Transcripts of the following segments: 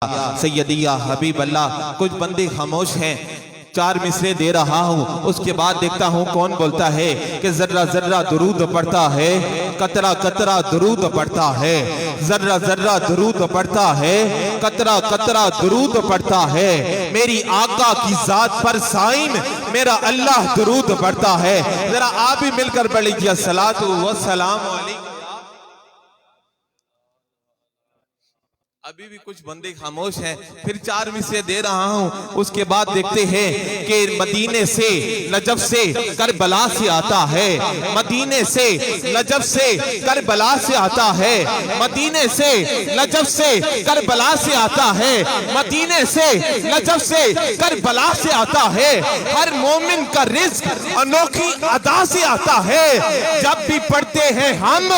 سیدی یا حبیب اللہ. کچھ بندے خاموش ہیں، 4 مصرے دے رہا ہوں، اس کے بعد دیکھتا ہوں کون بولتا ہے کہ ذرہ ذرہ درود پڑھتا ہے، قطرہ قطرہ درود پڑھتا ہے، ذرہ ذرہ درود پڑھتا ہے، قطرہ قطرہ درود پڑھتا ہے. میری آقا کی ذات پر سائم میرا اللہ درود پڑھتا ہے. ذرا آپ بھی مل کر پڑھ لیجیے الصلاۃ والسلام علیکم. ابھی بھی کچھ بندے خاموش ہیں، پھر 4 مصرے دے رہا ہوں. اس کے بعد دیکھتے ہیں کہ مدینے سے نجف سے کربلا سے آتا ہے، مدینے سے نجف سے کربلا سے آتا ہے، مدینے سے نجف سے کربلا سے آتا ہے، مدینے سے نجف سے کربلا سے آتا ہے. ہر مومن کا رزق انوکھی ادا سے آتا ہے. جب بھی پڑھتے ہیں ہم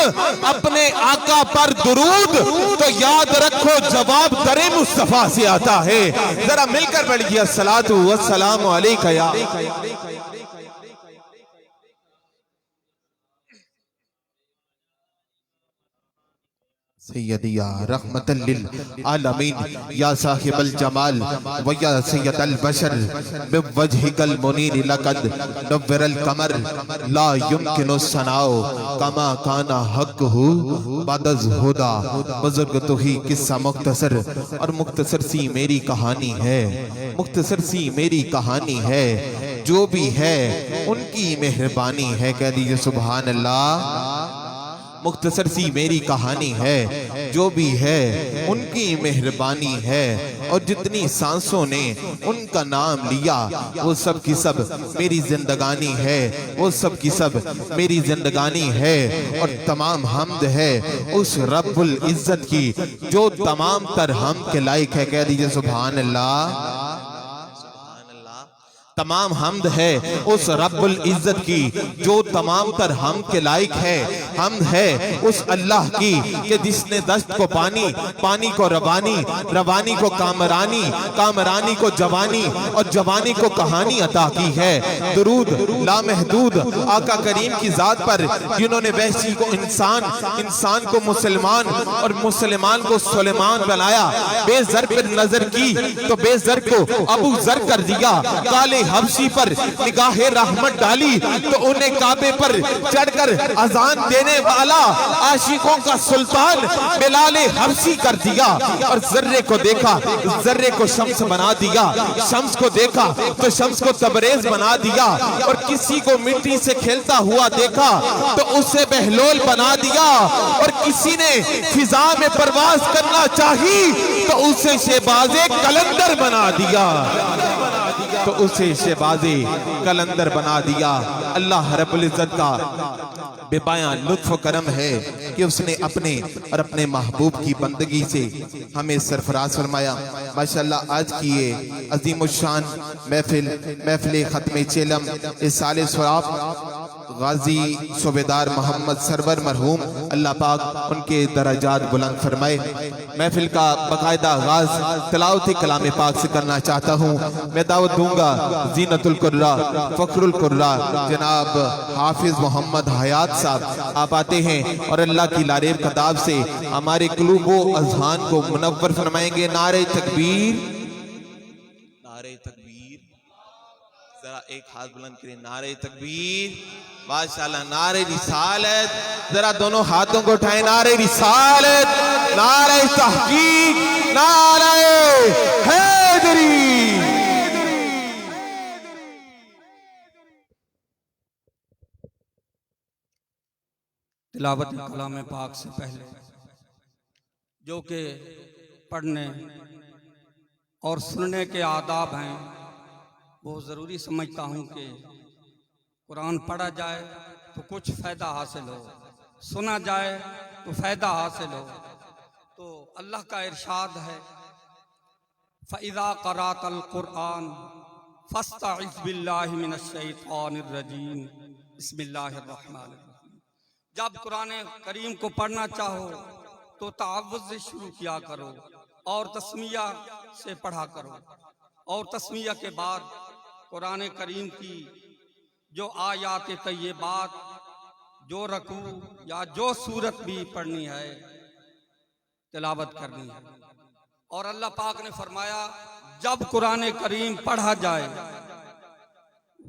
اپنے آقا پر درود تو یاد رکھو جواب در مصطفیٰ سے آتا ہے. ذرا مل کر پڑھیے الصلاۃ والسلام علیکہ یا سیدی یا رحمت للعالمین یا صاحب الجمال و یا سید البشر بوجہک المنیر لقد نور القمر لا یمکن الثناء کما کان حقہ بعد از ہدا. بزرگ تو ہی قصہ مختصر، اور مختصر سی میری کہانی ہے، مختصر سی میری کہانی ہے. جو بھی ہے ان کی مہربانی ہے. کہہ دیجئے سبحان اللہ. مختصر سی میری کہانی ہے، جو بھی ہے ان کی مہربانی ہے. اور جتنی سانسوں نے ان کا نام لیا وہ سب کی سب میری زندگانی ہے، وہ سب کی سب میری زندگانی ہے. اور تمام حمد ہے اس رب العزت کی جو تمام تر حمد کے لائق ہے. کہہ دیجئے سبحان اللہ. تمام حمد ہے اس رب العزت کی جو تمام تر حمد کے لائق ہے. حمد ہے اس اللہ کی کہ جس نے دشت کو پانی، پانی کو روانی، روانی کو کامرانی، کامرانی کو جوانی، اور جوانی کو کہانی عطا کی ہے. درود لامحدود آقا کریم کی ذات پر جنہوں نے وحشی کو انسان، انسان کو مسلمان، اور مسلمان کو سلیمان بنایا. بے زر پر نظر کی تو بے زر کو ابو زر کر دیا. کالے حبشی پر نگاہ رحمت ڈالی تو انہیں کعبے پر چڑھ کر اذان دینے والا عاشقوں کا سلطان بلال حبشی کر دیا. اور ذرے کو دیکھا، ذرے کو شمس بنا دیا، شمس کو دیکھا تو شمس کو تبریز بنا دیا. اور کسی کو مٹی سے کھیلتا ہوا دیکھا تو اسے بہلول بنا دیا. اور کسی نے فضا میں پرواز کرنا چاہی تو اسے شہباز قلندر بنا دیا، تو اسے شہباز قلندر بنا دیا. اللہ رب العزت کا بے پایاں لطف و کرم ہے کہ اس نے اپنے اور اپنے محبوب کی بندگی سے ہمیں سرفراز فرمایا. ماشاءاللہ آج کی یہ عظیم الشان محفل ختم چیلم اس سال سواب غازی صوبیدار محمد سرور مرحوم اللہ پاک ان کے درجات بلند فرمائے. محفل کا باقاعدہ آغاز تلاوت کلام پاک سے کرنا چاہتا ہوں. میں دعوت دوں گا زینت القرہ، فخر القرہ جناب حافظ محمد حیات صاحب. آپ آتے ہیں اور اللہ کی لاریب خطاب سے ہمارے قلوب و اذہان کو منور فرمائیں گے. نعرہ تکبیر، نعرہ تکبیر. ذرا ایک ہاتھ بلند کریں. نعرہ تکبیر. ماشاءاللہ. نعرہ رسالت. ذرا دونوں ہاتھوں کو اٹھائیں. نعرہ رسالت، نعرہ تحقیق، نعرہ حیدری. تلاوت کلام پاک سے پہلے جو کہ پڑھنے اور سننے کے آداب ہیں وہ ضروری سمجھتا ہوں کہ قرآن پڑھا جائے تو کچھ فائدہ حاصل ہو، سنا جائے تو فائدہ حاصل ہو. تو اللہ کا ارشاد ہے فَإِذَا قَرَأْتَ الْقُرْآنَ فَاسْتَعِذْ بِاللَّهِ مِنَ الشَّيْطَانِ الرَّجِيمِ بسم اللہ الرحمن الرحیم. جب قرآن کریم کو پڑھنا چاہو تو تعوذ سے شروع کیا کرو اور تسمیہ سے پڑھا کرو. اور تسمیہ کے بعد قرآن کریم کی جو آیات طیبات، جو رکوع یا جو سورت بھی پڑھنی ہے، تلاوت کرنی ہے. اور اللہ پاک نے فرمایا جب قرآن کریم پڑھا جائے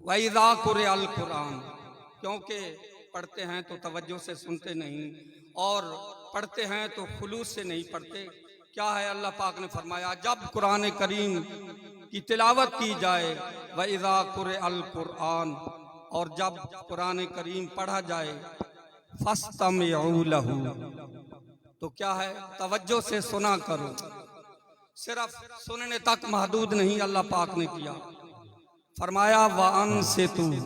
وَإِذَا قُرِئَ الْقُرْآنُ، کیونکہ پڑھتے ہیں تو توجہ سے سنتے نہیں اور پڑھتے ہیں تو خلوص سے نہیں پڑھتے. کیا ہے اللہ پاک نے فرمایا جب قرآن کریم کی تلاوت کی جائے وَإِذَا قُرِئَ الْقُرْآنُ، اور جب قرآن کریم پڑھا جائے فَاسْتَمِعُوا لَهُ، تو کیا ہے توجہ سے سنا کرو. صرف سننے تک محدود نہیں اللہ پاک نے کیا، فرمایا وَأَنصِتُوا،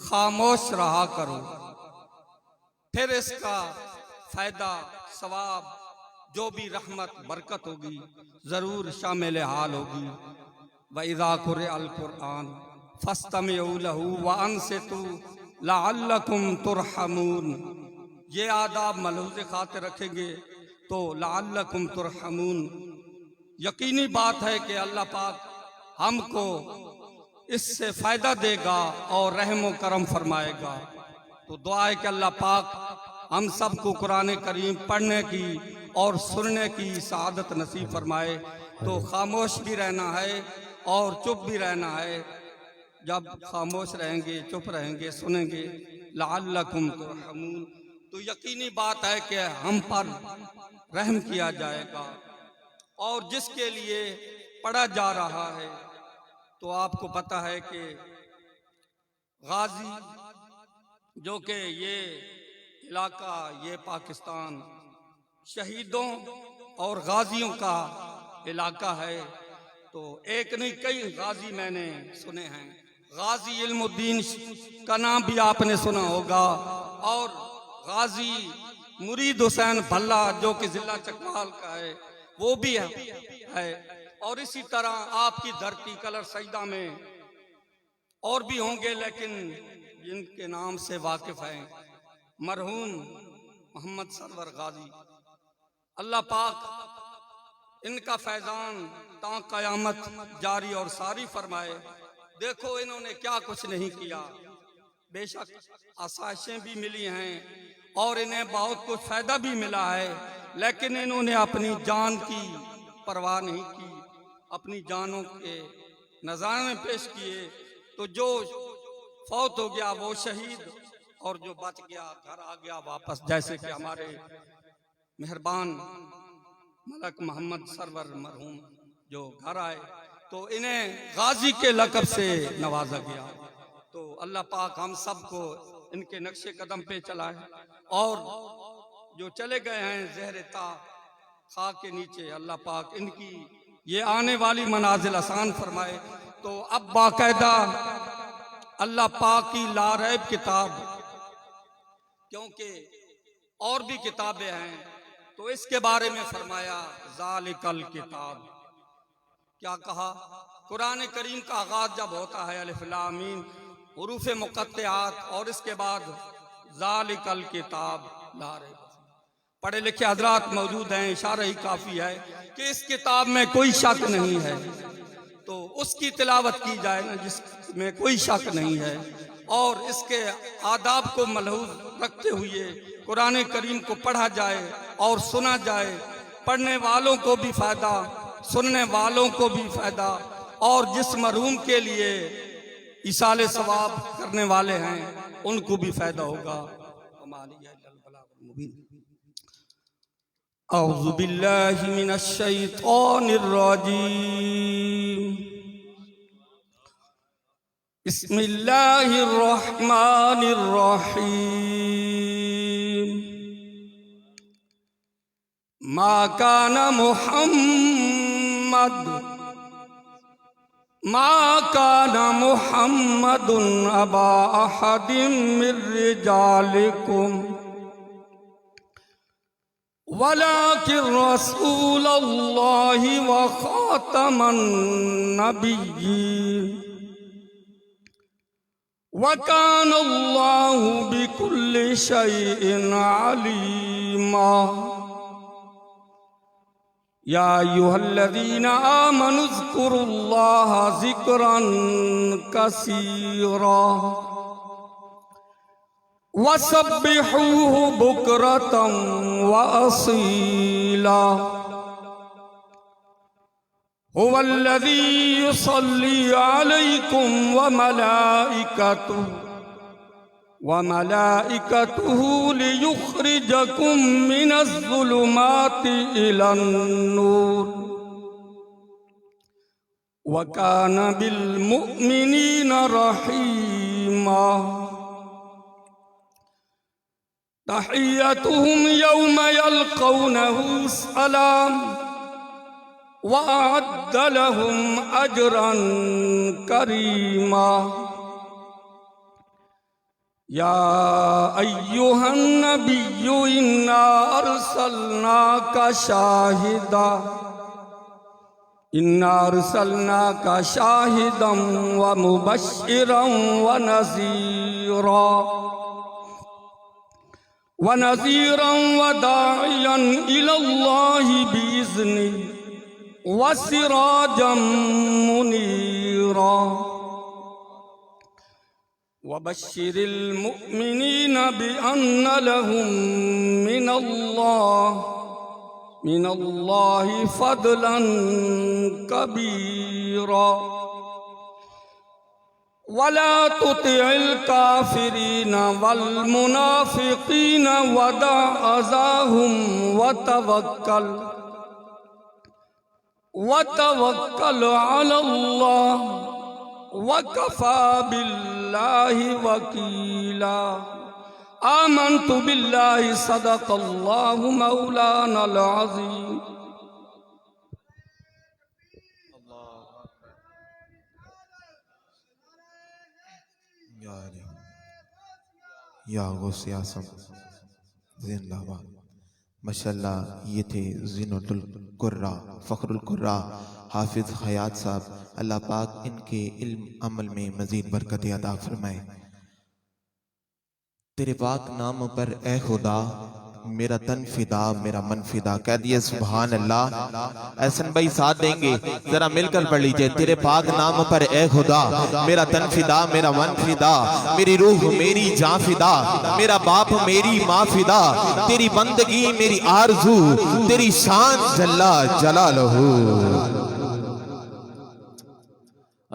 خاموش رہا کرو. پھر اس کا فائدہ ثواب جو بھی رحمت برکت ہوگی ضرور شامل حال ہوگی. وَإِذَا قُرِئَ الْقُرْآنُ فَاسْتَمِعُوا لَهُ وَأَنصِتُوا لَعَلَّكُمْ تُرْحَمُونَ. یہ آداب ملحوظ خاطر رکھیں گے تو لعلکم ترحمون، یقینی بات ہے کہ اللہ پاک ہم کو اس سے فائدہ دے گا اور رحم و کرم فرمائے گا. تو دعا ہے کہ اللہ پاک ہم سب کو قرآن کریم پڑھنے کی اور سننے کی سعادت نصیب فرمائے. تو خاموش بھی رہنا ہے اور چپ بھی رہنا ہے. جب خاموش رہیں گے، چپ رہیں گے، سنیں گے لعلکم ترحمون، تو یقینی بات ہے کہ ہم پر رحم کیا جائے گا. اور جس کے لیے پڑھا جا رہا ہے تو آپ کو پتہ ہے کہ غازی، جو کہ یہ علاقہ، یہ پاکستان شہیدوں اور غازیوں کا علاقہ ہے. تو ایک نہیں کئی غازی میں نے سنے ہیں. غازی علم الدین کا نام بھی آپ نے سنا ہوگا، اور غازی مرید حسین بھلا جو کہ ضلع چکوال کا ہے وہ بھی ہے. اور اسی طرح آپ کی دھرتی کلر سجدہ میں اور بھی ہوں گے، لیکن جن کے نام سے واقف ہیں مرحوم محمد سرور غازی. اللہ پاک ان کا فیضان تا قیامت جاری اور ساری فرمائے. دیکھو انہوں نے کیا کچھ نہیں کیا، بے شک آسائشیں بھی ملی ہیں اور انہیں بہت کچھ فائدہ بھی ملا ہے، لیکن انہوں نے اپنی جان کی پرواہ نہیں کی، اپنی جانوں کے نذرانے پیش کیے. تو جو فوت ہو گیا وہ شہید، اور جو بچ گیا گھر آ گیا واپس. جیسے کہ ہمارے مہربان ملک محمد سرور مرحوم جو گھر آئے تو انہیں غازی کے لقب سے نوازا گیا. تو اللہ پاک ہم سب کو ان کے نقش قدم پہ چلائے، اور جو چلے گئے ہیں زہر تا خاک کے نیچے اللہ پاک ان کی یہ آنے والی منازل آسان فرمائے. تو اب باقاعدہ اللہ پاک کی لا ریب کتاب، کیونکہ اور بھی کتابیں ہیں، تو اس کے بارے میں فرمایا ذالک الکتاب. کیا کہا؟ قرآن کریم کا آغاز جب ہوتا ہے الف لام میم حروف مقطعات، اور اس کے بعد ذالک الکتاب لا ریب. پڑھے لکھے حضرات موجود ہیں، اشارہ ہی کافی ہے کہ اس کتاب میں کوئی شک نہیں ہے، تو اس کی تلاوت کی جائے نا جس میں کوئی شک نہیں ہے. اور اس کے آداب کو ملحوظ رکھتے ہوئے قرآن کریم کو پڑھا جائے اور سنا جائے. پڑھنے والوں کو بھی فائدہ، سننے والوں کو بھی فائدہ، اور جس مرحوم کے لیے ایصال ثواب کرنے والے ہیں ان کو بھی فائدہ ہوگا. اعوذ باللہ من الشیطان الرجیم، بسم اللہ الرحمن الرحیم. ما کان محمد ابا احد من رجالکم ولكن رسول اللہ وخاتم النبیین وكان اللہ بكل شيء عليما. یا ایھا الذین آمنوا اذکروا اللہ ذکرا کثیرا وسبحوہ بکرۃ واصیلا. هو الذي يصلي عليكم وملائكته ليخرجكم من الظلمات إلى النور وكان بالمؤمنين رحيما تحيتهم يوم يلقونه سلام وأعد لهم أجرا كريما يا أيها النبي إنا أرسلناك شاهدا ومبشرا ونذيرا وداعيا إلى الله بإذنه وسراجا منيرا وبشر المؤمنين بأن لهم من الله فضلا كبيرا ولا تطع الكافرين والمنافقين ودع أذاهم وتوكل على الله وكفى بالله وكيلا آمنت بالله صدق الله مولانا العظيم یا غوث اعظم زین اللہ ماشاءاللہ یہ تھے زینت القرہ فخر القرہ حافظ حیات صاحب. اللہ پاک ان کے علم عمل میں مزید برکت عطا فرمائے. تیرے پاک نام پر اے خدا میرا تن فدا میرا من فدا. کہہ دیئے سبحان اللہ. احسن بھائی ساتھ دیں گے ذرا مل کر پڑھ لیجئے. تیرے پاک نام پر اے خدا میرا تن فدا میرا من فدا. میری روح میری جان فدا میرا باپ میری ماں فدا. تیری بندگی میری آرزو تیری شان جلا جلالہ.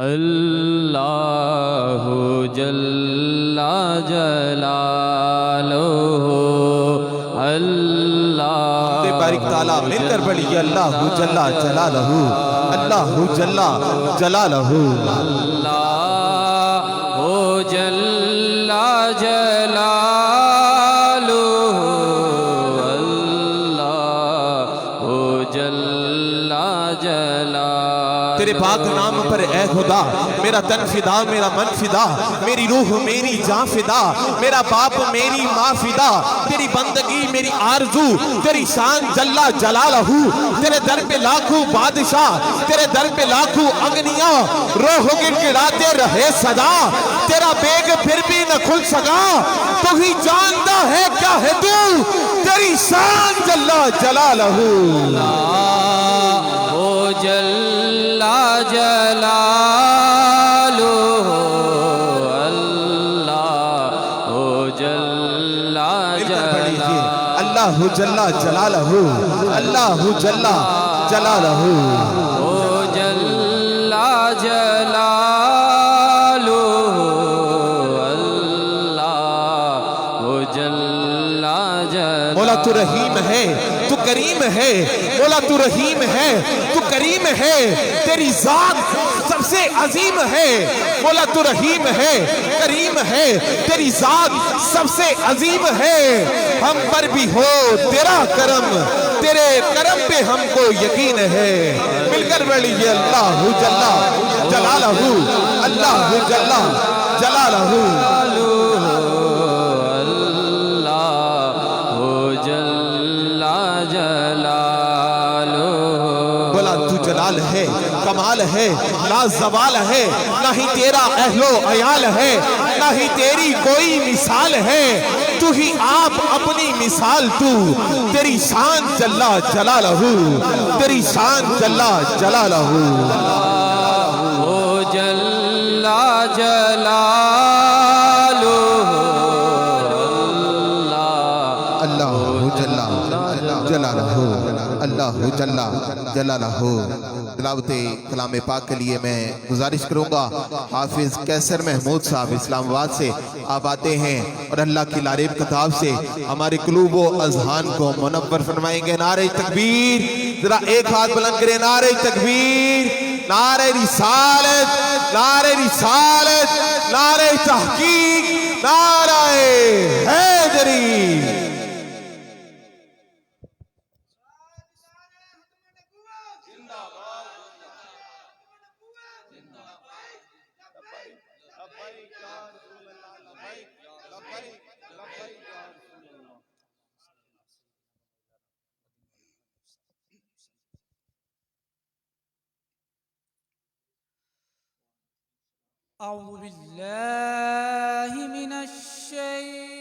اللہ جل جلالہ اللہ بارک تعالیٰ مل کر پڑھیے. اللہ جل جلالہ اللہ جل جلالہ اللہ جل جلالہ اللہ جل جلالہ. تیرے پاک نام پر اے خدا میرا تن فدا میرا من فدا. میری روح میری جان فدا میرا باپ میری ماں فدا. تیری بندگی میری آرزو تیری شان جلا جلالہ. تیرے در پہ لاکھوں بادشاہ تیرے در پہ لاکھوں اگنیاں روح گڑگڑاتے رہے صدا. تیرا بیگ پھر بھی نہ کھل سکا تو ہی جانتا ہے کیا ہے تو. تیری شان جلا جلالہ جل جلالہ اللہ جل جلالہ. اللہ جل جلالہ اللہ جل جلالہ جل جلالہ اللہ جل جلالہ. مولا تو رحیم ہے تو کریم ہے. مولا تو رحیم ہے تو کریم ہے. تیری ذات سب سے عظیم ہے. مولا تو رحیم ہے کریم ہے. تیری ذات سب سے عظیم ہے. ہم پر بھی ہو تیرا کرم تیرے کرم پہ ہم کو یقین ہے. مل کر بڑھیے اللہ جل جلالہ اللہ جل جلالہ جلال ہے کمال ہے لا زوال ہے. نہ ہی تیرا اہل و عیال ہے نہ ہی تیری کوئی مثال ہے. تو ہی آپ اپنی مثال تو. تیری شان جلا جلالہ تیری شان جلا جلالہ جل جلالہ اللہ جل جلالہ اللہ جل جلالہ. تلاوت کلام پاک کے لیے میں گزارش کروں گا۔ حافظ کیسر محمود صاحب اسلام آباد سے آپ آتے ہیں اور اللہ کی لارب کتاب سے ہمارے قلوب و اذہان کو منور فرمائیں گے۔ نعرہ تکبیر، ذرا ایک ہاتھ بلند کریں، نعرہ تکبیر، نعرہ رسالت، نعرہ رسالت، نعرہ تحقیق، نعرہ حیدری۔ أعوذ بالله من الشيطان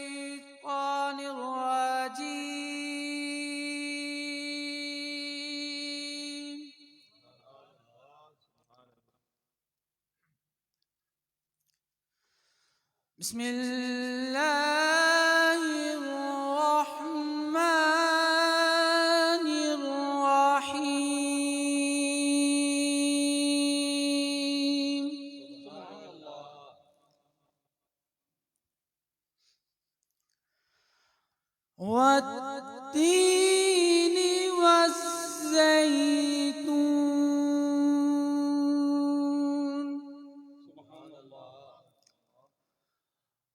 الرجيم بسم الله الرحمن الرحيم والتين والزيتون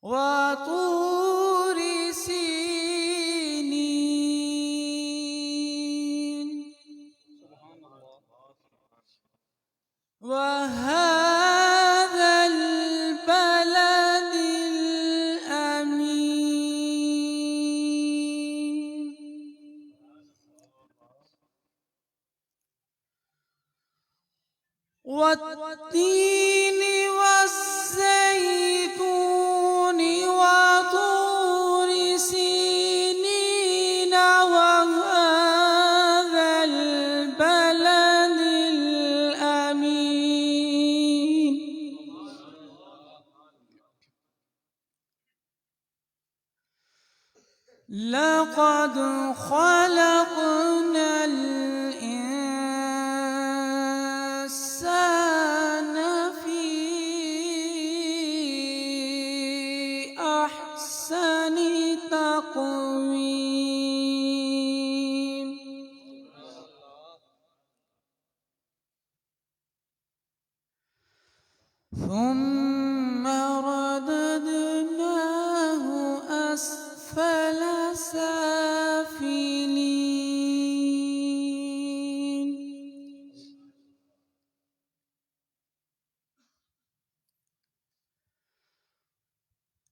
وطور سينين وهذا البلد الأمين والتين والزيتون وطور سينين وهذا البلد الأمين لقد خلقنا الإنسان في أحسن تقويم ثم رددناه أسفل سافلين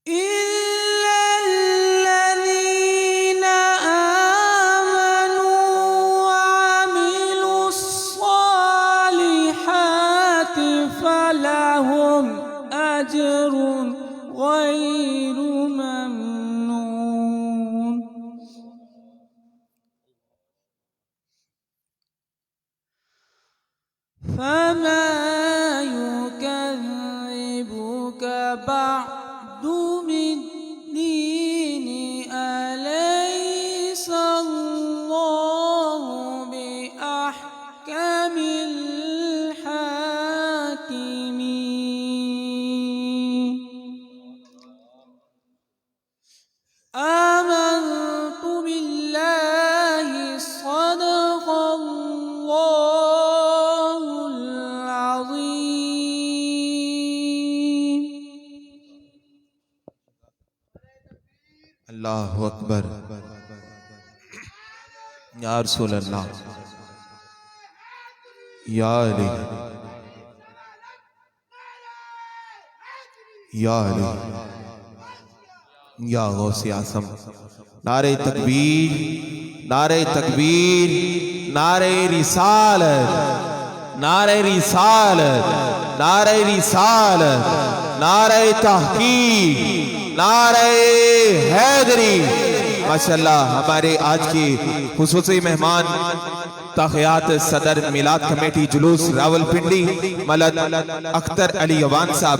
إلا الذين آمنوا وعملوا الصالحات فلهم أجر غير ممنون فما يكذبك بعد بالدين أليس الله بأحكم الحاكمين آمنت بالله صدق الله العظيم اللہ اکبر، یا رسول اللہ، یا علی، یا علی، یا غوث اعظم۔ نعرہ تکبیر، نعرہ تکبیر، نعرہ رسالت، نعرہ رسالت، نعرہ رسالت، نعرہ تحقیق، نعرہ حیدری۔ ماشاءاللہ ہمارے آج کی خصوصی مہمان تاخیات صدر میلاد کمیٹی جلوس راولپنڈی ملد اختر علی عوان صاحب،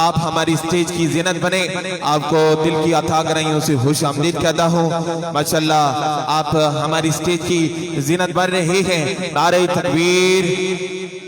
آپ ہماری اسٹیج کی زینت بنے، آپ کو دل کی اتھاہ گرائیوں سے خوش آمدید کہتا ہوں۔ ماشاءاللہ آپ ہماری اسٹیج کی زینت بن رہے ہیں۔ نعرہ تکبیر،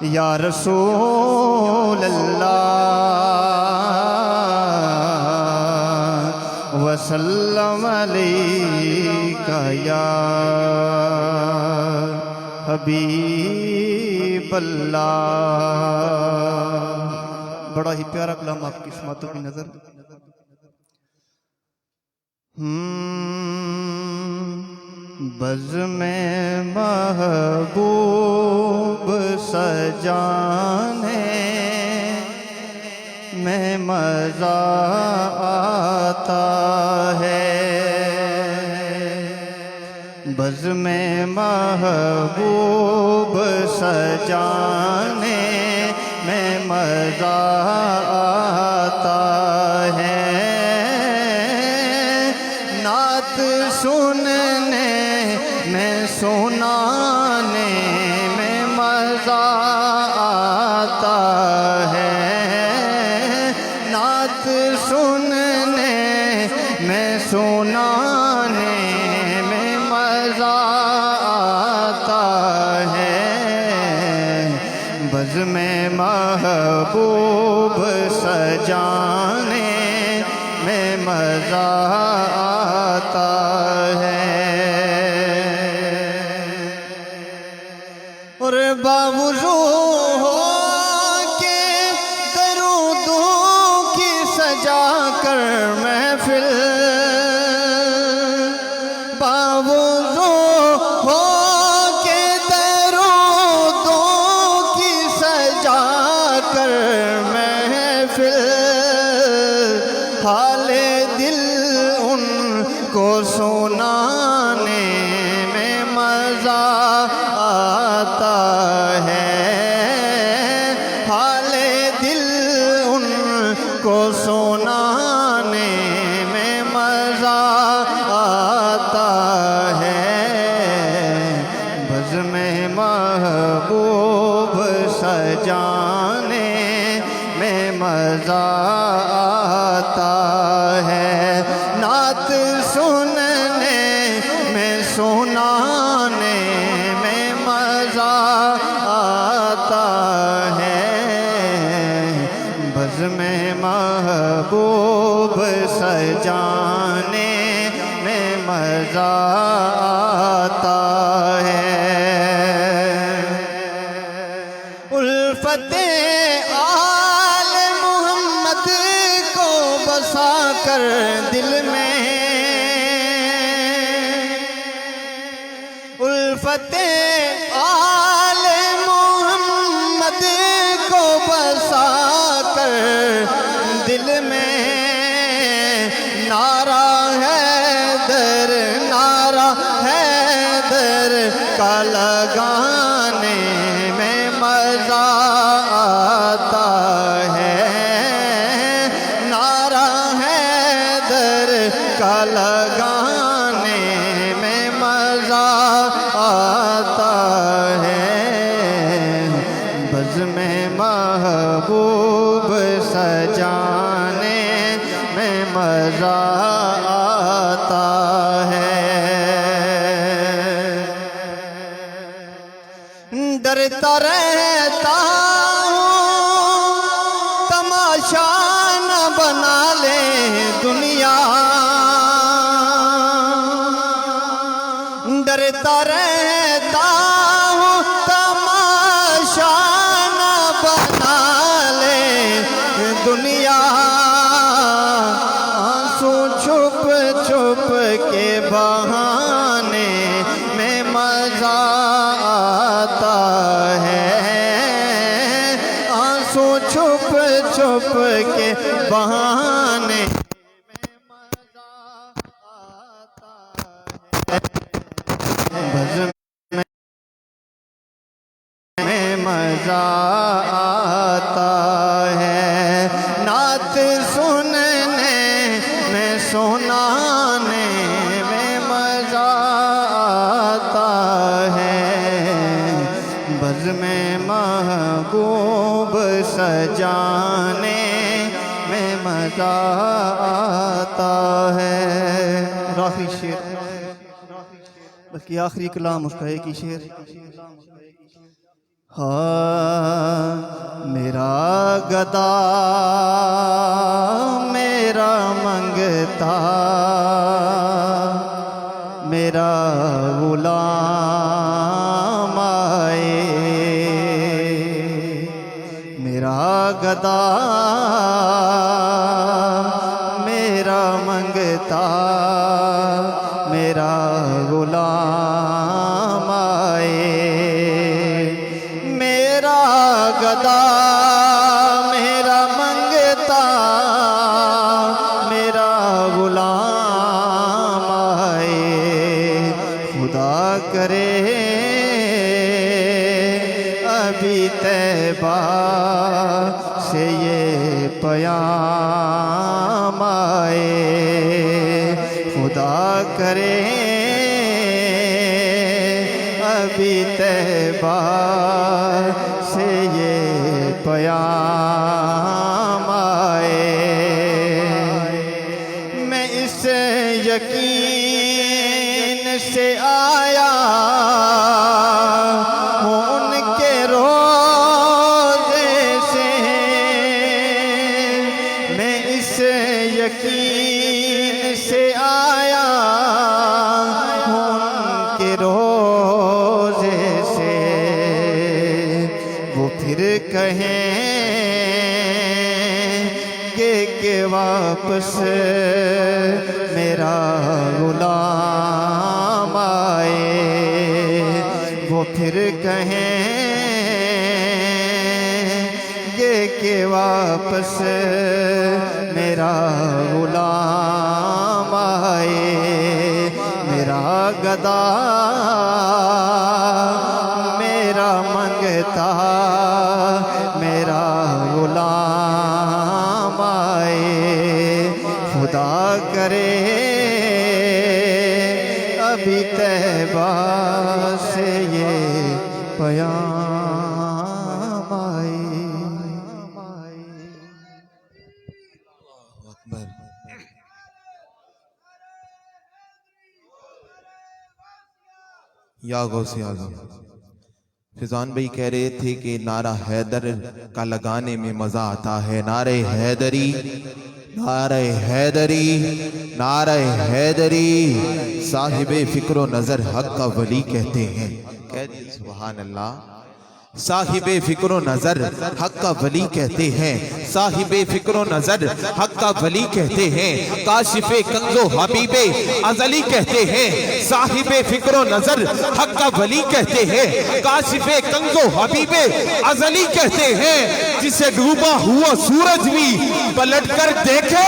یا رسول اللہ وسلم علیکہ یا حبیب اللہ۔ بڑا ہی پیارا کلام آپ کی سماعتوں کی نظر۔ بزم محبوب سجانے میں مزہ آتا ہے، بزم محبوب سجانے میں مزہ آتا ہے، نعت سننے میں سنانے میں مزہ آتا ہے، نعت سننے میں سنانے میں مزہ آتا ہے، بزم محبوب سجانے میں مزہ آتا ہے۔ اور باوجود ہو کے درودوں کی سجا کر محفل، باوجود ہو کے درودوں کی سجا کر محفل، حال دل ان کو سنانے میں مزہ آتا ہے، حال دل ان کو سنانے میں مزہ آتا ہے، بزم محبوب سجانے میں مزہ آتا ہے، نعت سننے میں سنانے میں مزہ آتا ہے، بزم محبوب سجانے میں مزہ آتا ہے۔ الفت آل محمد کو بسا کر دل میں، الفت آل محمد کو بسا کر دل میں، نعرہ حیدر نعرہ حیدر کا لگانے میں مزہ آتا ہے، نعرہ حیدر کا لگانے میں مزہ آتا ہے، بزم محبوب سجانے میں مزہ آتا ہے۔ ڈرتا رہتا ہوں تماشا نہ بنا لے دنیا، ڈرتا رہتا ہوں تماشا نہ بنا لے دنیا، آنسو چھپ چھپ کے بہانے میں مزہ آتا ہے، آنسو چھپ چھپ کے بہانے میں مزہ آتا ہے، بزم میں مزہ آتا ہے، نعت سننے میں سنانے میں مزہ آتا ہے، بزم محبوب سجانے میں مزہ آتا ہے۔ راہی شیر، بلکہ آخری کلام اس کا ایک ہی شیر۔ ہاں میرا گدا میرا منگتا میرا غلام آئے میرا گدا میرا منگتا میرا غلام آئے میرا گدا میرا منگتا میرا غلام آئے خدا کرے ابھی طیبہ سے یہ پیام آئے خدا کرے ابھی طیبہ سے یہ پیام آئے میں اس یقین سے آیا ہوں ان کے روضے سے میں اس یقین سے آیا ہوں ان کے روضے سے وہ پھر کہیں کہ واپس میرا غلام آئے وہ پھر کہیں کہ واپس میرا غلام آئے میرا گدا میرا منگتا میرا غلام آئے خدا کرے ابھی طیبہ سے یہ پیام آئے یا غوث اعظم فیضان بھائی کہہ رہے تھے کہ نعرہ حیدر کا لگانے میں مزہ آتا ہے نعرہ حیدری نعرہ حیدری نعرہ حیدری صاحب فکر و نظر حق کا ولی کہتے ہیں کہہ دیئے سبحان اللہ صاحب فکر و نظر حق کا ولی کہتے ہیں صاحب فکر و نظر حق کا ولی کہتے ہیں کاشف کنز و حبیب ازلی کہتے ہیں صاحب فکر و نظر حق کا ولی کہتے ہیں کاشف کنز و حبیب ازلی کہتے ہیں جسے ڈوبا ہوا سورج بھی پلٹ کر دیکھے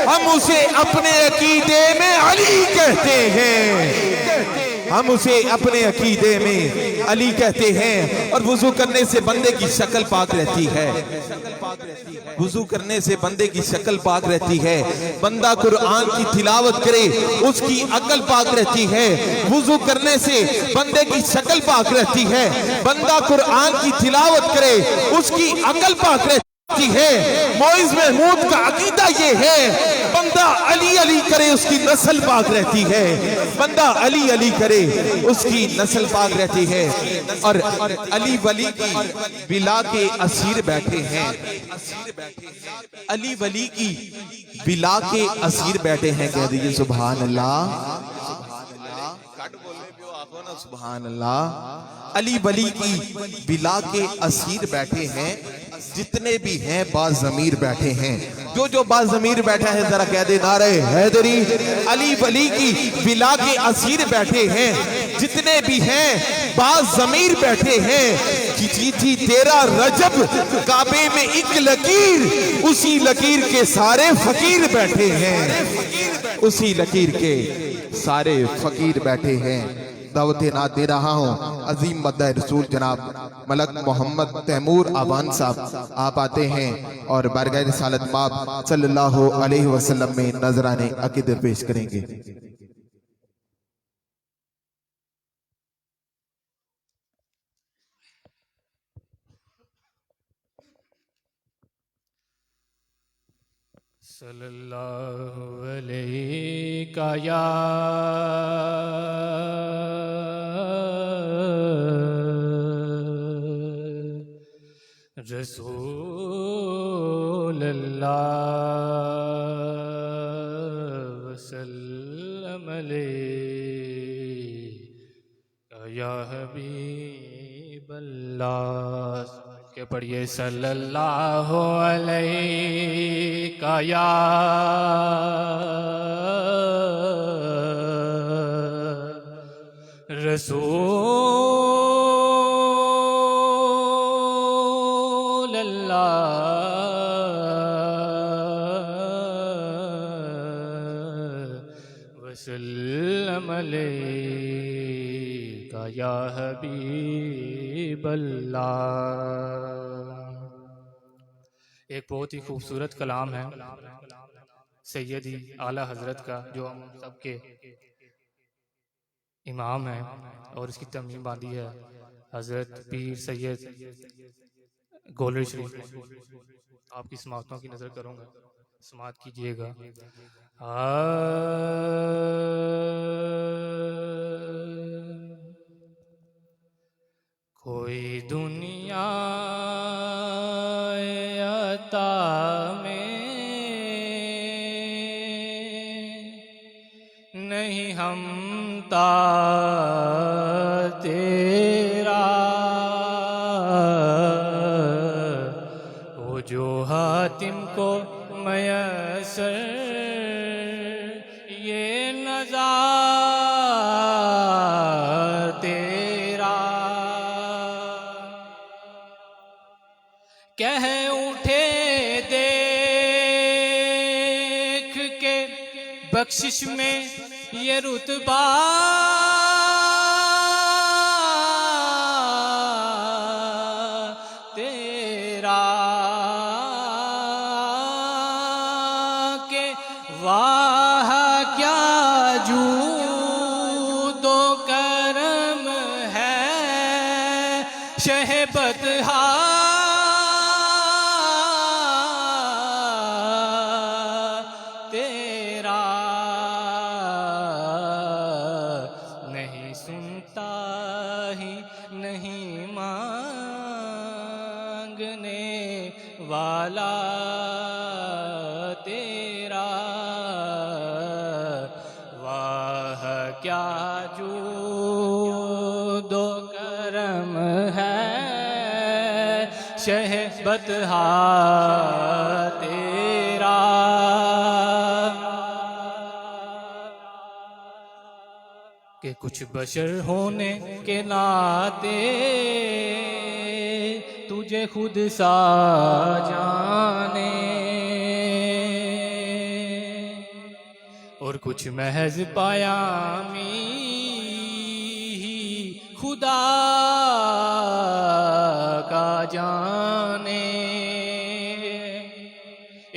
ہم اسے اپنے عقیدے میں علی کہتے ہیں ہم اسے اپنے عقیدے میں علی کہتے ہیں اور وضو کرنے سے بندے کی شکل پاک رہتی ہے وضو کرنے سے بندے کی شکل پاک رہتی ہے بندہ قرآن کی تلاوت کرے اس کی عقل پاک رہتی ہے وضو کرنے سے بندے کی شکل پاک رہتی ہے بندہ قرآن کی تلاوت کرے اس کی عقل پاک رہتی ہے معز محمود کا عقیدہ یہ ہے بندہ علی علی کرے اس کی نسل پاک رہتی ہے بندہ علی علی کرے اس کی نسل پاک رہتی ہے اور علی ولی کی بلا کے اسیر بیٹھے ہیں علی ولی کی بلا کے اسیر بیٹھے ہیں کہہ دیجئے سبحان اللہ سبحان اللہ علی ولی کی بلا کے اسیر بیٹھے ہیں جتنے بھی ہیں باز ضمیر بیٹھے ہیں جو باز ضمیر بیٹھا ہے ذرا کہہ دے نعرہ حیدری علی ولی کی بلا کے اسیر بیٹھے ہیں جتنے بھی ہیں باز ضمیر بیٹھے ہیں تھی تیرا رجب کعبے میں ایک لکیر اسی لکیر کے سارے فقیر بیٹھے ہیں اسی لکیر کے سارے فقیر بیٹھے ہیں دعوت نعت دے رہا ہوں عظیم مدعِ رسول جناب ملک محمد تیمور آبان صاحب آپ آتے ہیں اور بارگاہ رسالت مآب صلی اللہ علیہ وسلم میں نذرانِ عقیدت پیش کریں گے صلی اللہ علیہ یا رسول اللہ وسلم علیہ یا حبیب اللہ. کہ پڑھیے صلی اللہ علیہ یا رسول اللہ وسلم علیہ یا حبیب اللہ. ایک بہت ہی خوبصورت کلام ہے سیدی اعلیٰ حضرت کا، جو ہم سب کے امام ہیں، اور اس کی تمیم باندھی ہے حضرت پیر سید گولڑی شریف. آپ کی سماعتوں کی نظر کروں گا، سماعت کیجئے گا. کوئی دنیا عطا میں نہیں ہمتا تیرا، وہ جو حاتم کو میسر یہ نظار تیرا. کہہ اٹھے دیکھ کے بخشش میں یہ رتبہ، تیرا کہ واہ کیا جود و کرم ہے شہ بدہا تیرا. نہیں سنتا ہی نہیں مانگنے والا تیرا، واہ کیا جود و کرم ہے شہ بدہا تیرا. کہ کچھ بشر ہونے کے ناطے تجھے خود سا جانے، اور کچھ محض پیامی خدا کا جانے.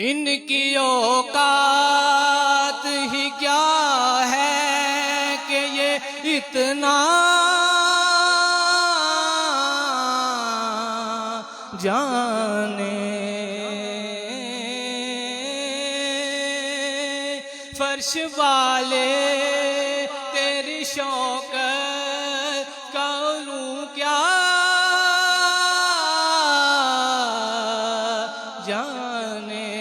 ان کی اوقات ہی کیا ہے کہ یہ اتنا جانے. فرش والے تیری شوکت کا علو کیا جانے.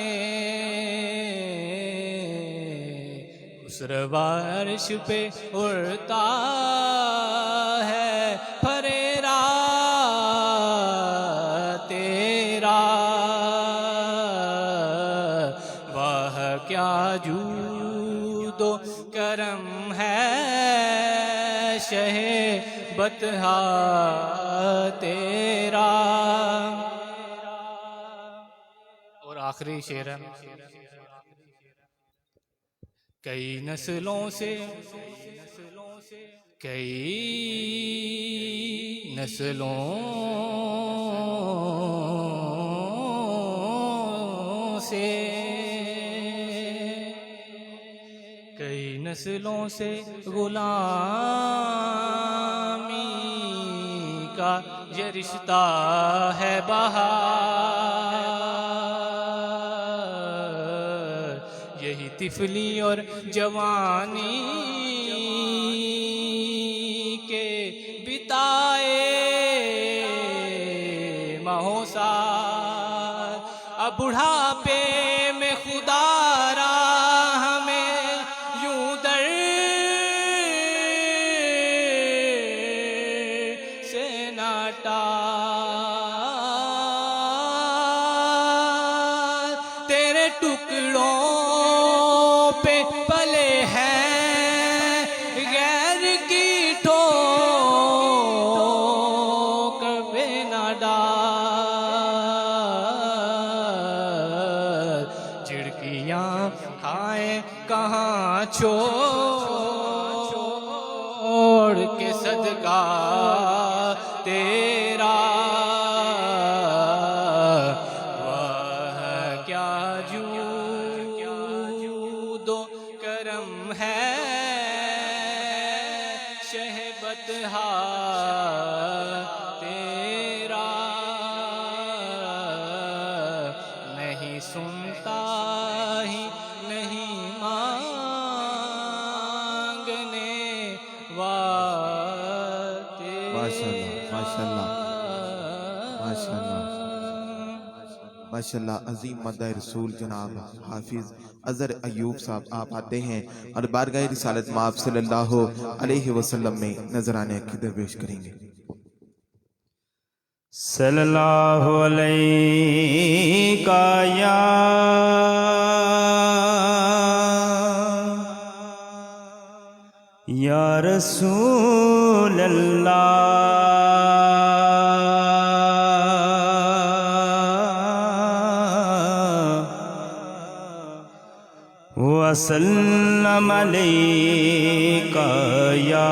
اس روا عرش پہ اڑتا ہے پھریرا تیرا، واہ کیا جود و کرم ہے شہ بطحا تیرا. اور آخری شعر ہے. کئی نسلوں سے کئی نسلوں سے غلامی کا یہ رشتہ ہے بہار، یہی طفلی اور جوانی کے بتائے ماہو سال بڑھاپے میں خدا را ہمیں یوں در سے نہ ٹال، تیرے ٹکڑوں پہ پلے ہیں غیر کی ٹھوکر پہ نہ ڈال، جھڑکیاں کھائیں کہاں چھوڑ کے صدقہ تیرا، وہ کیا جود و کرم ہے شہبت تیرا، نہیں سنتا ہی نہیں مانگنے والے ماشاءاللہ ماشاءاللہ ماشاءاللہ ماشاءاللہ۔ عظیم مدح رسول جناب حافظ اظہر ایوب صاحب آپ آتے ہیں اور بارگاہ رسالت مآب صلی اللہ علیہ وسلم میں نذرانے عقیدت پیش کریں گے۔ صلی اللہ علیہ یا رسول اللہ وسلم علیکہ یا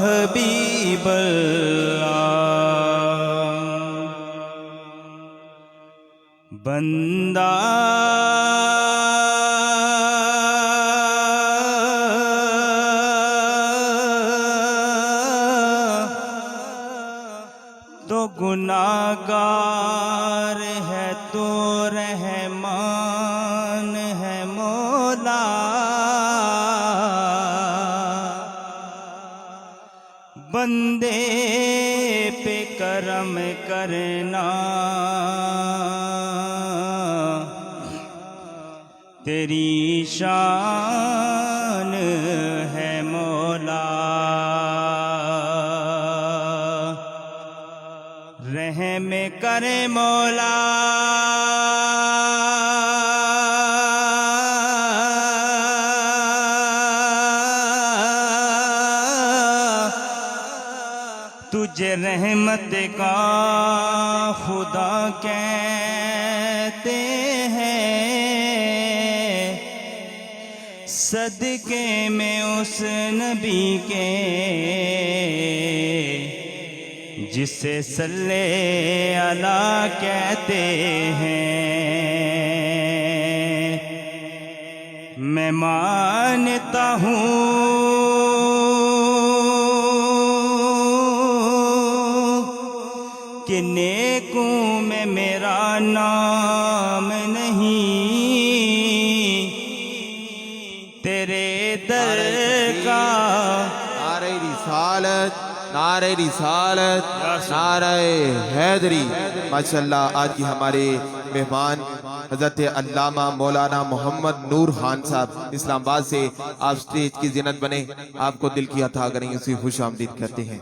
حبیب اللہ، بندہ تو گناہگار ہے تو رحمان ہے مولا، بندے پہ کرم کرنا تیری شان ہے مولا، رحم کرے مولا تجھے رحمت کا خدا کہتے ہیں، صدقے میں اس نبی کے جسے صلی اللہ کہتے ہیں، میں مانتا ہوں کہ نیکوں میں میرا نام نہیں، تیرے در کا نعرہ رسالت، نعرہ رسالت، نعرہ حیدری۔ ماشاءاللہ آج کی ہمارے مہمان حضرت علامہ مولانا محمد نور خان صاحب اسلام آباد سے آپ سٹیج کی زینت بنے، آپ کو دل کی عطا کریں، اسی خوش آمدید کہتے ہیں۔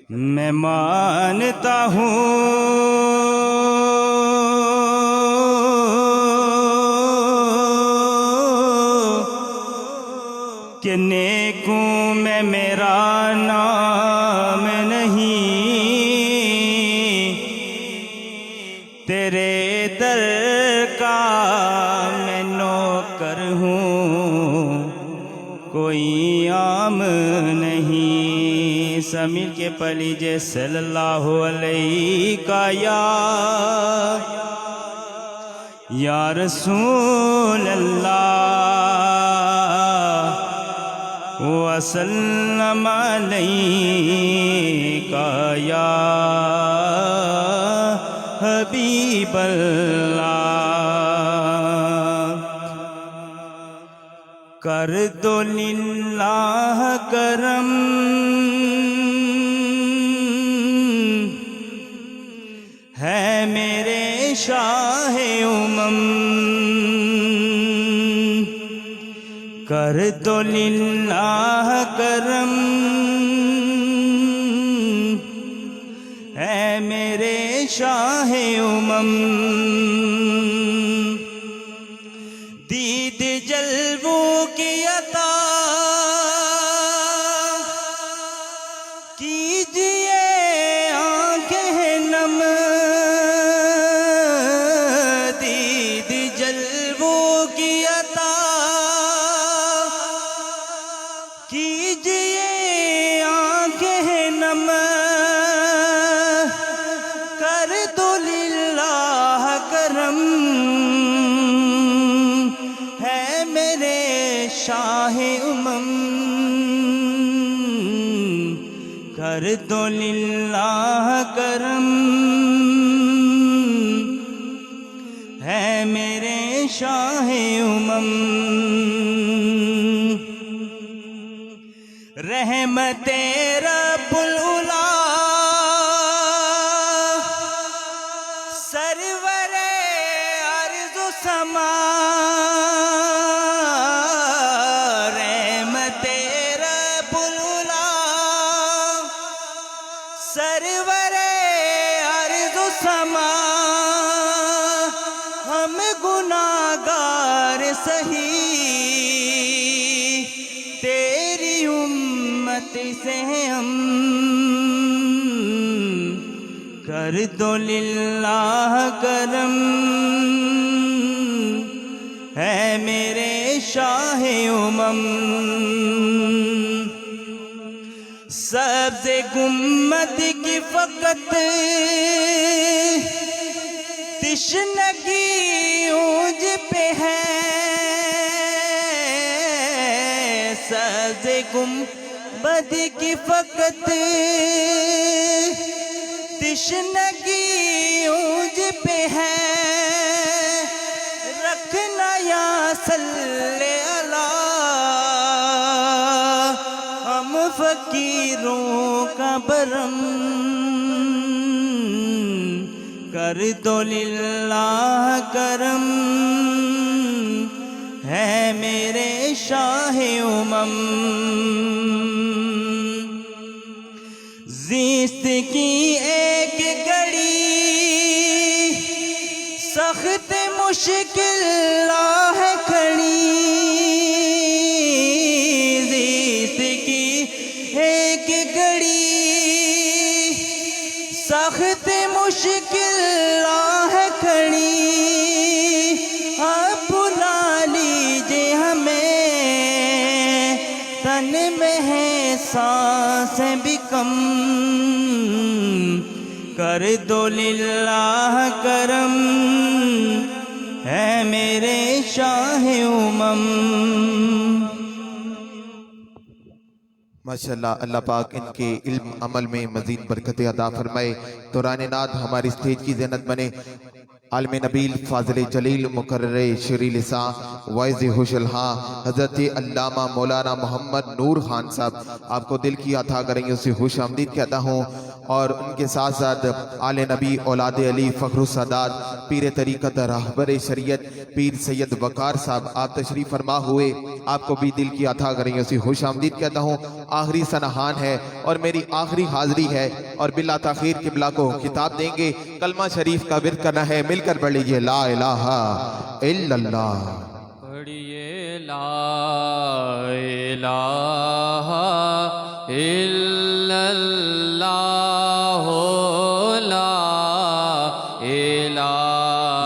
میں مانتا ہوں کہ نیکوں میں میرا نام نہیں، تیرے در کا میں نوکر ہوں، کوئی عام نہیں، سب مل کے پڑھ لیجئے صلی اللہ علیہ یا رسول اللہ وسلم علیکہ یا حبیب اللہ، کر دو للہ کرم میرے شاہ امم کر دو للہ کرم اے میرے شاہ امم دید جلووں کی عطا کیجئے آنکھیں نم دید جلووں کی عطا کیجئے آنکھیں نم کر دو للہ کرم ہے میرے شاہ امم کر دو للہ کرم ہے میرے شاہ امم رحمت رب العلا سرور ارض و سما رحمت رب العلا سرور ارض و سما ہم گناہگار سہی تیری امت سے ہم کر دو للہ کرم ہے میرے شاہ امم سبز گنبد کی فقط تشنگی اونج پہ ہے سبز گنبد کی فقط تشنگی اونج پہ ہے رکھنا یا صلی اللہ ہم فقیروں کا برم کر دو للہ کرم ہے میرے شاہ امم زیست کی ایک گھڑی سخت مشکل ہے کھڑی زیست کی ایک گھڑی سخت مشکل ہے کھڑی آپ بلا لیجیے ہمیں تن میں ہے سانسیں بھی کم کر دو للہ کرم ہے میرے شاہ امم ماشاءاللہ اللہ پاک ان کے علم عمل میں مزید برکت عطا فرمائے دوران نعت ہماری اسٹیج کی زینت بنے عالم نبیل فاضل جلیل مقرر شری لسان وائز ہوش الہاں حضرت علامہ مولانا محمد نور خان صاحب آپ کو دل کی عطا کریں گے اسے خوش آمدید کہتا ہوں اور ان کے ساتھ ساتھ آل نبی اولاد علی فخر السادات پیر طریقت راہبر شریعت پیر سید وقار صاحب آپ تشریف فرما ہوئے آپ کو بھی دل کی عطا کریں گے اسے خوش آمدید کہتا ہوں آخری سنہان ہے اور میری آخری حاضری ہے اور بلا تاخیر قبلہ کو خطاب دیں گے کلمہ شریف کا ورد کرنا ہے مل کر پڑھ لیجئے لا الہ الا اللہ پڑھیے لا الہ الا اللہ لا الہ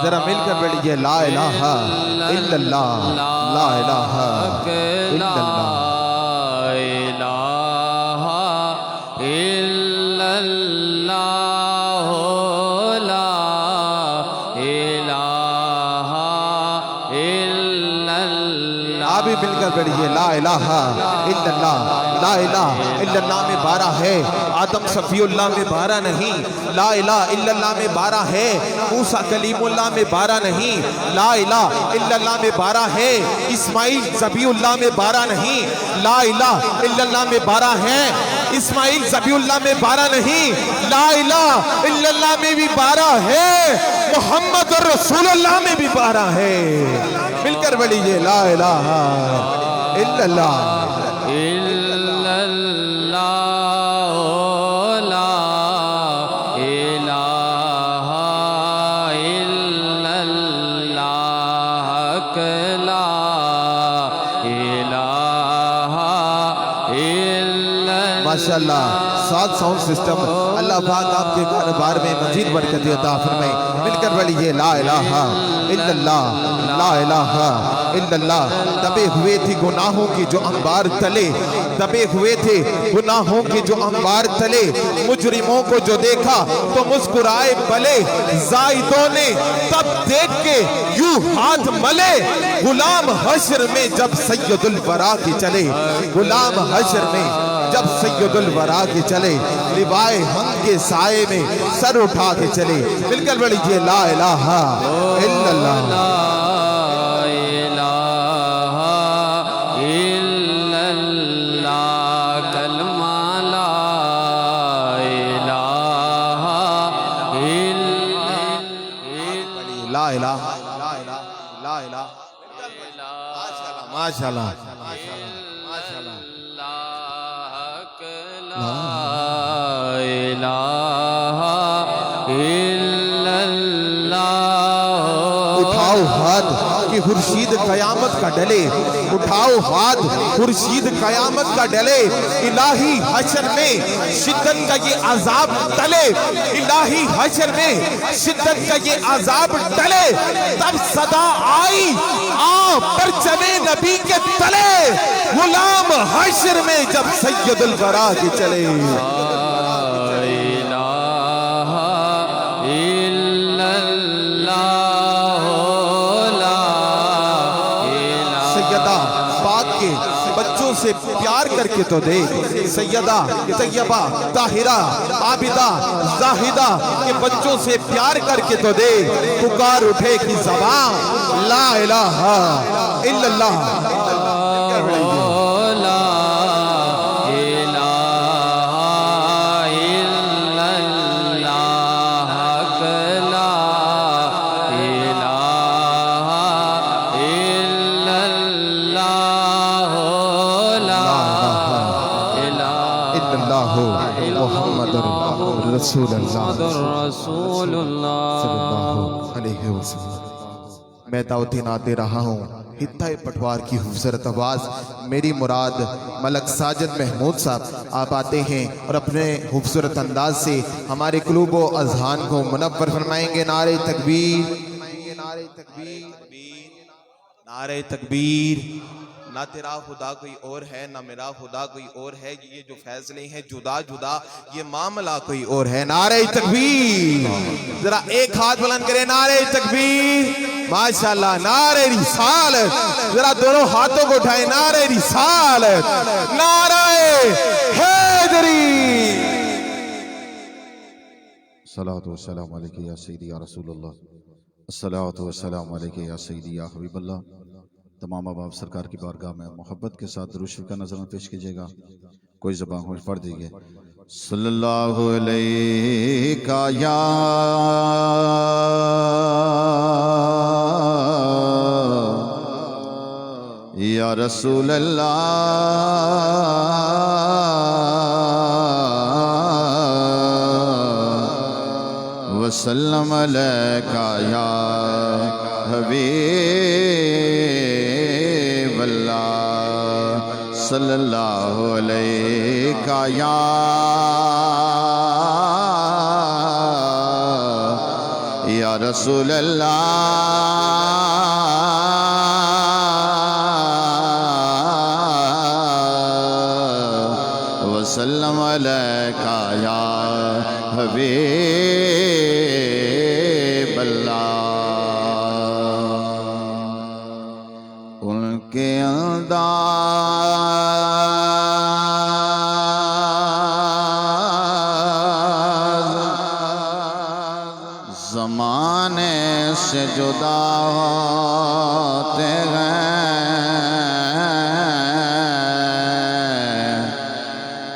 ذرا مل کر پڑھ لیجئے لا الہ الا اللہ لا الہ الا اللہ مل کر پڑھیے لا الہ الا اللہ لا الہ الا اللہ میں 12 ہے آدم صفی اللہ میں 12 نہیں لا الہ الا اللہ میں 12 ہے موسیٰ کلیم اللہ میں 12 نہیں لا الہ الا اللہ میں 12 ہے اسماعیل ذبیح اللہ میں 12 نہیں لا الہ الا اللہ میں 12 ہیں اسماعیل ذبیح اللہ میں 12 نہیں، لا الہ الا اللہ میں بھی 12 ہے، محمد رسول اللہ میں بھی 12 ہے۔ مل کر بڑھیے لا الہ الا اللہ ماشاءاللہ۔ 7 ساؤنڈ سسٹم، اللہ پاک آپ کے کاروبار میں مزید برکت عطا فرمائے۔ مل کر بڑھیے لا الہ الا اللہ، لا الہ الا اللہ۔ دبے ہوئے تھے گناہوں کی جو انبار تلے، دبے ہوئے تھے گناہوں کی جو انبار تلے، مجرموں کو جو دیکھا تو مسکرائے بلے، زائدوں نے تب دیکھ کے یوں ہاتھ ملے، غلام حشر میں جب سید الورا کے چلے، غلام حشر میں جب سید الورا کے چلے، لوائے ہم کے سائے میں سر اٹھا کے چلے۔ مل کر بڑھیے لا الہ الا اللہ۔ ماشاءاللہ اٹھاؤ ہاتھ کہ خورشید قیامت کا ڈلے، اٹھاؤ ہاتھ خورشید قیامت کا ڈلے، الہی حشر میں شدت کا یہ عذاب ٹلے، الہی حشر میں شدت کا یہ عذاب ٹلے، تب صدا آئی آ پرچم نبی کے تلے، غلام حشر میں جب سید الورا کے چلے۔ سیدہ پاک کے بچوں سے پیار کر کے تو دیکھ، سیدہ طیبہ طاہرہ عابدہ زاہدہ کے بچوں سے پیار کر کے تو دیکھ، پکار اٹھے کی زبان لا الہ الا اللہ۔ محمد رسول اللہ صلی اللہ علیہ وسلم۔ میں دعوت نعت دے رہا ہوں حتہ پٹوار کی خوبصورت آواز، میری مراد ملک ساجد محمود صاحب آپ آتے ہیں اور اپنے خوبصورت انداز سے ہمارے قلوب و اذہان کو منور فرمائیں گے۔ نعرہ تکبیر، نعرہ تکبیر، نعرہ تکبیر۔ نہ تیرا خدا کوئی اور ہے، نہ میرا خدا کوئی اور ہے، یہ جو فیصلے ہیں جدا جدا، یہ معاملہ کوئی اور ہے۔ نعرہ تکبیر، ذرا ایک ہاتھ بلند کریں، نعرہ تکبیر، ماشاءاللہ۔ نعرہ رسالت، ذرا دونوں ہاتھوں کو اٹھائیں، نعرہ رسالت، نعرہ حیدری۔ الصلاۃ والسلام علیکہ یا سیدی یا رسول اللہ، الصلاۃ والسلام علیکہ یا سیدی یا حبیب اللہ۔ تمام احباب سرکار کی بارگاہ میں محبت کے ساتھ درود شریف کا نظرانہ پیش کیجیے گا۔ کوئی زبان خوش پڑھ دیجیے۔ صلی اللہ علیہ یا رسول اللہ وسلم علیکہ یا حبیب اللہ، صلی اللہ علیہ یا رسول اللہ وسلم علیہ یا حبیب اللہ۔ ان کے انداز زمانے سے جدا ہوتے ہیں،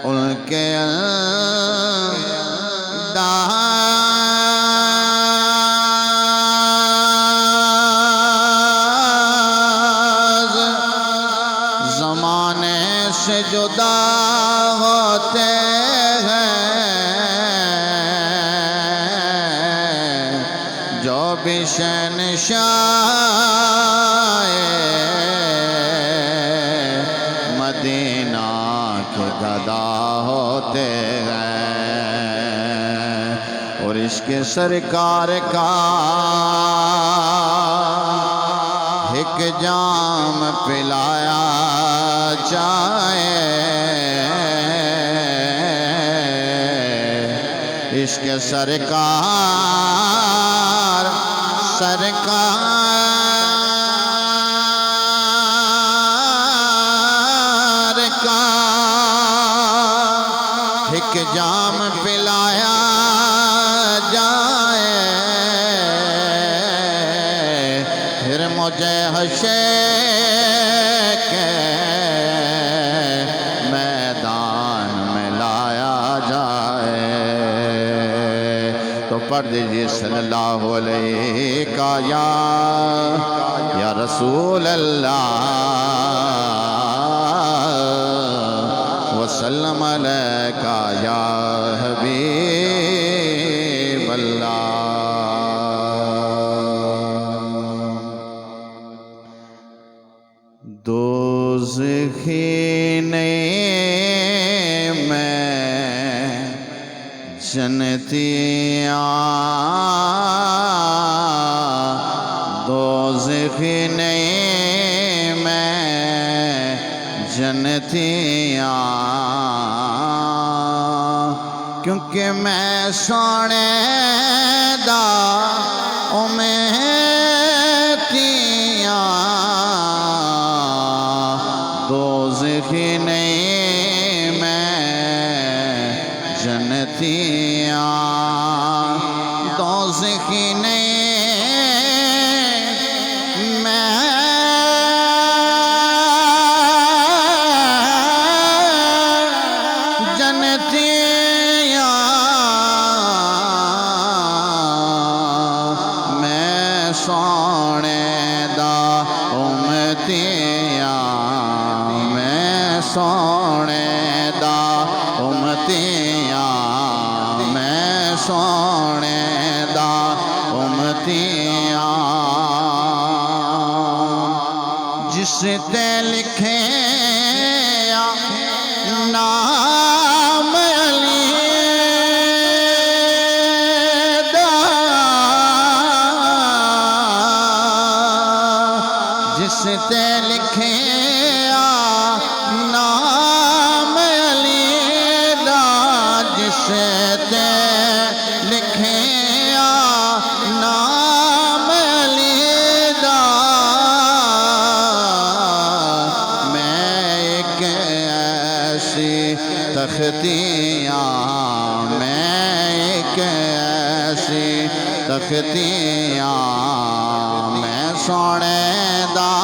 ان کے جو بھی شہنشاہ مدینہ کے گدا ہوتے ہیں، اور عشق سرکار کا ایک جام پلایا جائے، عشق سرکار کا ایک جام پلایا جائے، پھر مجھے حشر کے میدان میں لایا جائے۔ تو پڑھ دیجئے صلی اللہ علیہ کا یا رسول اللہ وسلم علیکہ یا حبیب اللہ۔ دوزخی نہیں میں جنتیاں، دوزخی نہیں میں جنتیاں، کیونکہ میں سونے دا امیتیاں، دوزخی نہیں میں جنتیاں، دوزخی نہیں میں جنتیاں، میں سونے دا امتیاں، میں سونے دا امتیاں، میں سونے دا امتیاں، جس تے لکھے نام علی دا، جس تے لکھے نام علی دا، جس تے لکھے نام علی دا، میں ایک ایسی تختیاں، میں ایک ایسی تختیاں، میں سونے دا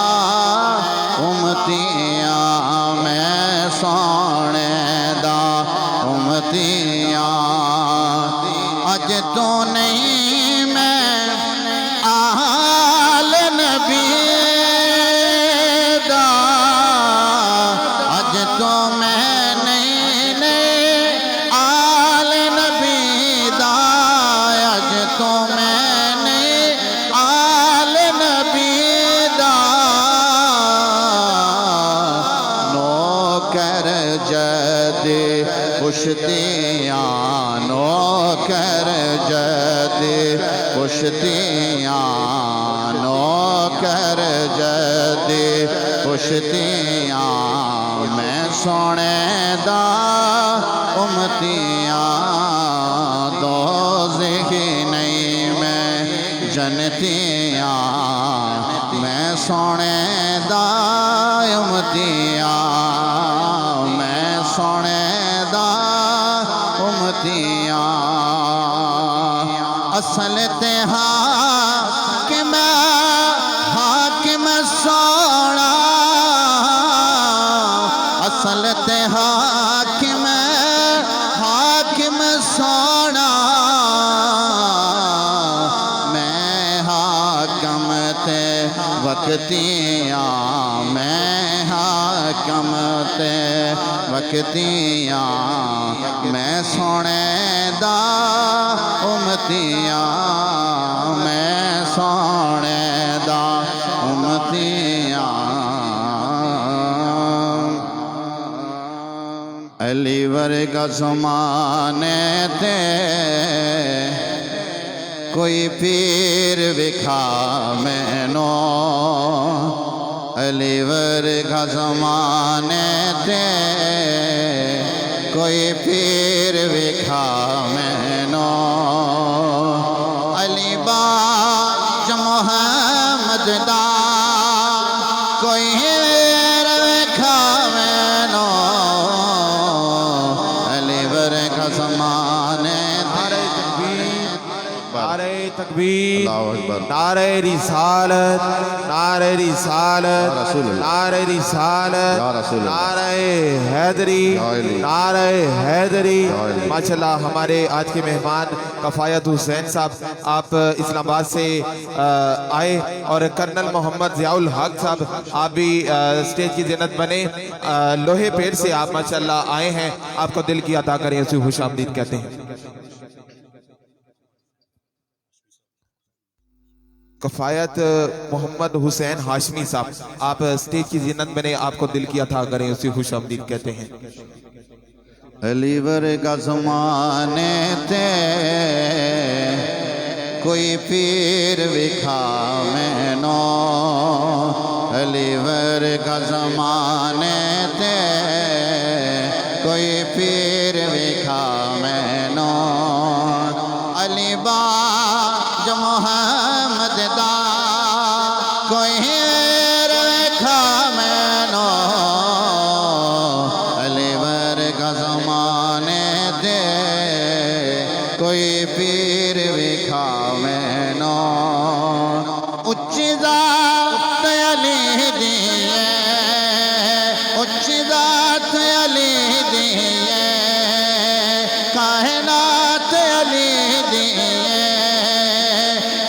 امتیاں، میں سونے دا امتیاں، اج تو نہیں میں آل نبی دا، اج تو میں نہیں آل نبی دا، اج تو میں نہیں آل نبی دا، نوکر جد پشتیاں، نوکر جد پشتیاں، نوکر جد پشتیاں، میں سونے دا امتیاں، دوزخی نہیں میں جنتیاں، میں سونے دا امتیاں، میں سونے دا امتیاں، اصل تے حاکم سونا، اصل تے حاکم سونا، میں حاکم تے وقتیاں، میں حاکم تے وقتیاں، میں سونے دا امتیاں، میں ورگا زمانے تے کوئی پیر وکھا مینو علی ورگا زمانے تے کوئی پیر وکھا مینو علی باج محمد دا کوئی پیر وکھا مینو علی ورگا زمانے نعرہ تکبیر، اللہ اکبر، نعرہ رسالت، نعرہ رسالت، نعرہ رسالت، نعرہ حیدری، نعرہ حیدری۔ ماشاءاللہ ہمارے آج کے مہمان کفایت حسین صاحب آپ اسلام آباد سے آئے، اور کرنل محمد ضیاء الحق صاحب آپ بھی اسٹیج کی زینت بنے، لوہے پیر سے آپ ماشاءاللہ آئے ہیں، آپ کو دل کی عطا کریں، اسے خوش آمدید کہتے ہیں۔ کفایت محمد حسین ہاشمی صاحب آپ اسٹیج کی زینت بنے، آپ کو دل کی عطا کریں، اسے خوش آمدید کہتے ہیں۔ علی ورگا زمانے تے کوئی پیر وکھا مینو علی ورگا زمانے تے کوئی پیر وکھا مینو علی باج محمد دا کوئی پیر وکھا مینو علی ورگا زمانے تے کوئی پیر وکھا مینو اچھی ذات علی دی ہے، اچھی ذات علی دی ہے، کائنات علی دی ہے،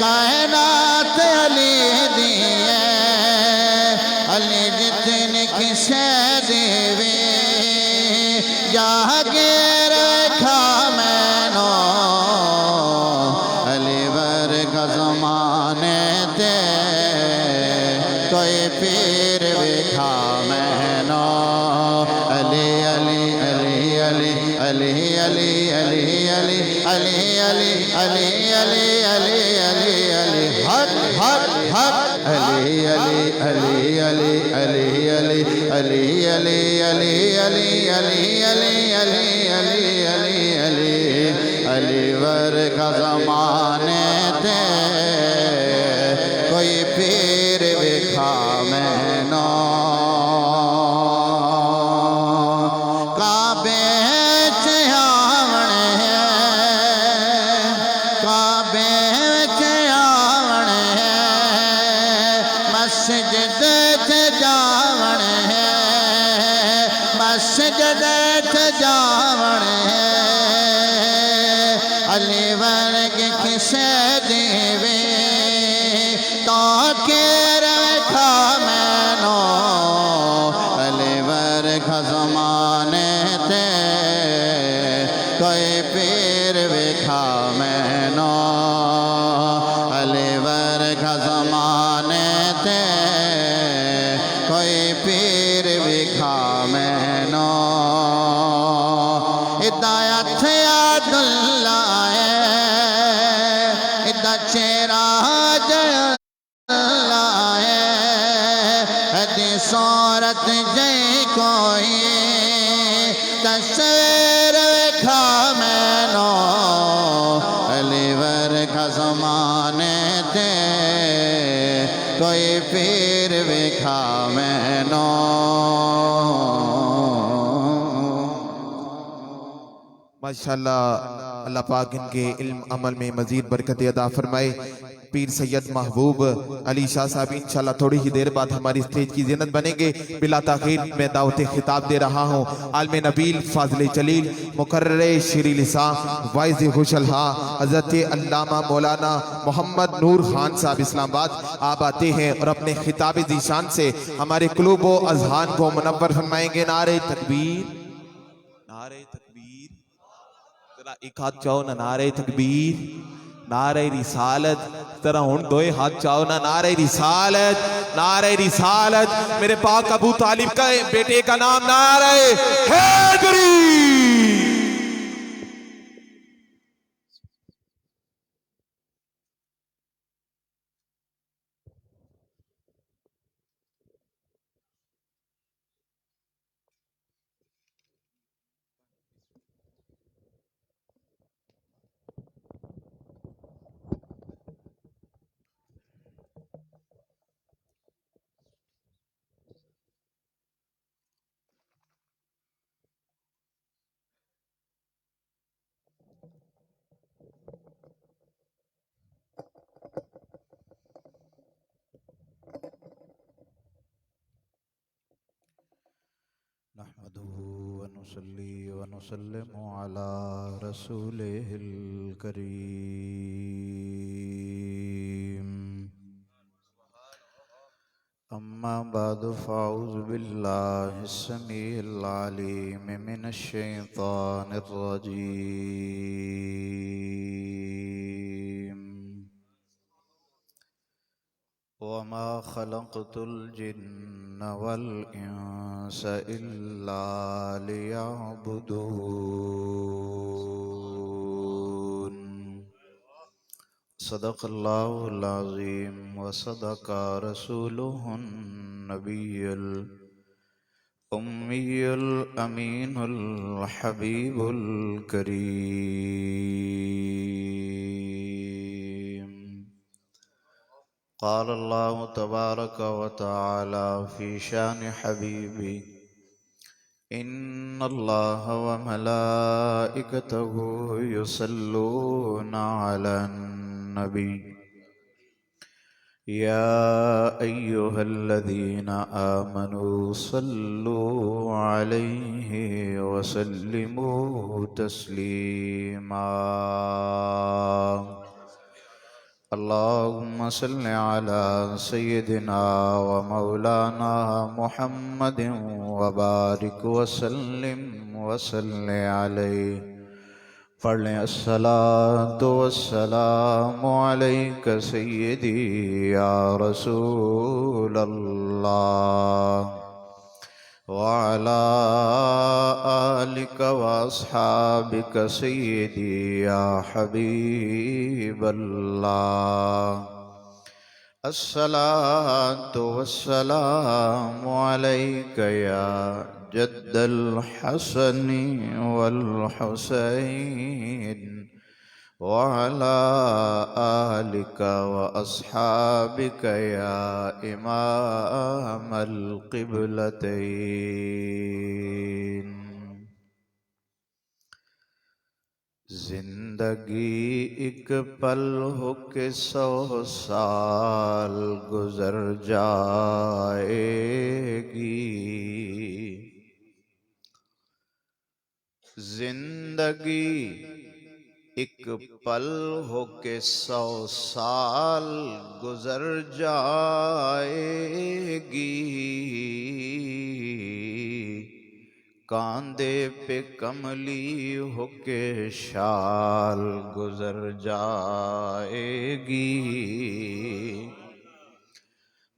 کائنات علی دی ہے، علی جتنی کسے دیوی جہانگیر وکھا مینو علی ورگا زمانے تے کوئی پیر وکھا مینو علی علی علی علی علی علی علی علی علی علی علی علی علی علی علی حق حق حق علی علی علی علی علی علی علی علی علی علی علی علی علی علی علی علی علی ورگا زمانے تے کوئی پیر وکھا مینو کعبے وچ آوݨ ہے، کعبے وچ آوݨ ہے، مسجد تے جاوݨ ہے، مسجد تے جاوݨ ہے، علی ورگ کسے دیوی تو کیر وکھا مینو علی ورگا زمانے تے کوئی پیر وکھا مینو علی ورگا زمانے تے کوئی پیر وکھا مینو ہدایت عبداللہ ہے، ادا چہرہ جللہ ہے، ادی صورت جے کوئی تصویر وکھا مینو علی ورگا زمانے تے کوئی پیر وکھا مینو ماشاءاللہ اللہ پاک ان کے علم عمل میں مزید برکت عطا فرمائے۔ پیر سید محبوب علی شاہ صاحب انشاءاللہ تھوڑی ہی دیر بعد ہماری اسٹیج کی زینت بنیں گے۔ بلا تاخیر میں دعوت خطاب دے رہا ہوں عالم نبیل فاضل جلیل مقرر شیریں لساں واعظ خوش الحاں حضرت علامہ مولانا محمد نور خان صاحب اسلام آباد آپ آتے ہیں اور اپنے خطاب ذیشان سے ہمارے قلوب و اذہان کو منور فرمائیں گے۔ نعرہ تکبیر، نعرہ تکبیر، ذرا ایک ہاتھ چاہو نا نعرہ تکبیر، نعرہ رسالت، ذرا ہون دوئے ہاتھ چاہو نا نعرہ رسالت، نعرہ رسالت۔ میرے پاک ابو طالب کا بیٹے کا نام نعرہ حیدری۔ ونصلي ونسلم على رسوله الكريم أما بعد فأعوذ بالله السميع العليم من الشيطان الرجيم وما خلقت الجن والإنس إلا ليعبدون صدق الله العظيم وصدق رسوله النبي الأمي الأمين الحبيب الكريم قال الله تبارك وتعالى في شان حبيبي إن الله وملائكته يصلون على النبي يا أيها الذين آمنوا صلوا عليه وسلموا تسليما اللهم صل على سيدنا ومولانا محمد وبارك وسلم عليه پڑھیں الصلاة والسلام عليك سيدي يا رسول الله وعلى آلك وأصحابك سيدي يا حبيب الله الصلاة والسلام عليك يا جد الحسن والحسين وعلى آلك وأصحابك يا إمام القبلتين زندگی ایک پل ہو کہ 100 سال گزر جائے گی زندگی ایک پل ہو کہ 100 سال گزر جائے گی کاندھے پہ کملی ہو کے شال گزر جائے گی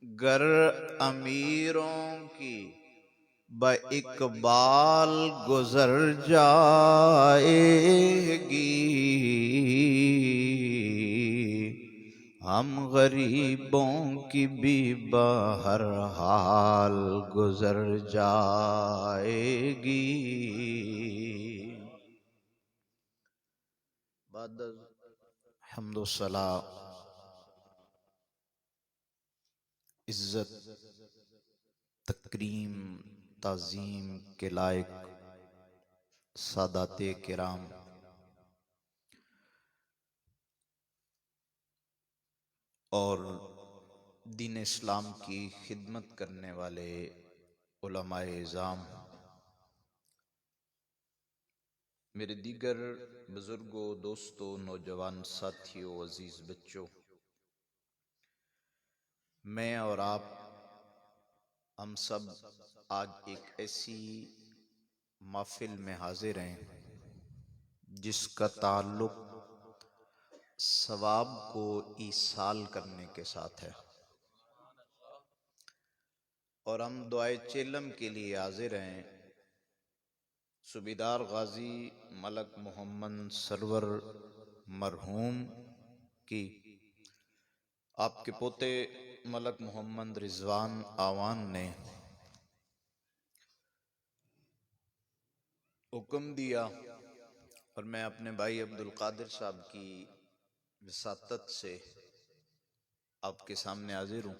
گر امیروں کی باقبال گزر جائے گی ہم غریبوں کی بھی بہر حال گزر جائے گی بعد حمد و ثنا عزت تکریم تعظیم کے لائق سادات کرام اور دین اسلام کی خدمت کرنے والے علماء اعظام، میرے دیگر بزرگوں، دوستوں، نوجوان ساتھیوں، عزیز بچوں، میں اور آپ ہم سب آج ایک ایسی محفل میں حاضر ہیں جس کا تعلق ثواب کو ایصال کرنے کے ساتھ ہے، اور ہم دعائے چیلم کے لیے حاضر ہیں صوبیدار غازی ملک محمد سرور مرحوم کی آپ کے پوتے ملک محمد رضوان آوان نے حکم دیا، اور میں اپنے بھائی عبدالقادر صاحب کی وساطت سے آپ کے سامنے حاضر ہوں۔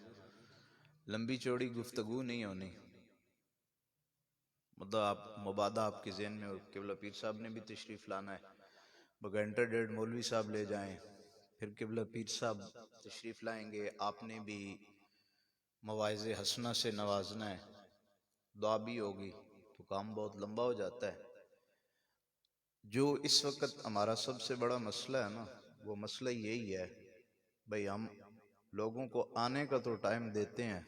لمبی چوڑی گفتگو نہیں ہونی، مطلب آپ مبادہ آپ کے ذہن میں، اور قبلہ پیر صاحب نے بھی تشریف لانا ہے، گھنٹہ ڈیڑھ مولوی صاحب لے جائیں، پھر قبلہ پیر صاحب تشریف لائیں گے، آپ نے بھی مواعظ حسنہ سے نوازنا ہے، دعا بھی ہوگی تو کام بہت لمبا ہو جاتا ہے. جو اس وقت ہمارا سب سے بڑا مسئلہ ہے نا، وہ مسئلہ یہی ہے بھئی ہم لوگوں کو آنے کا تو ٹائم دیتے ہیں،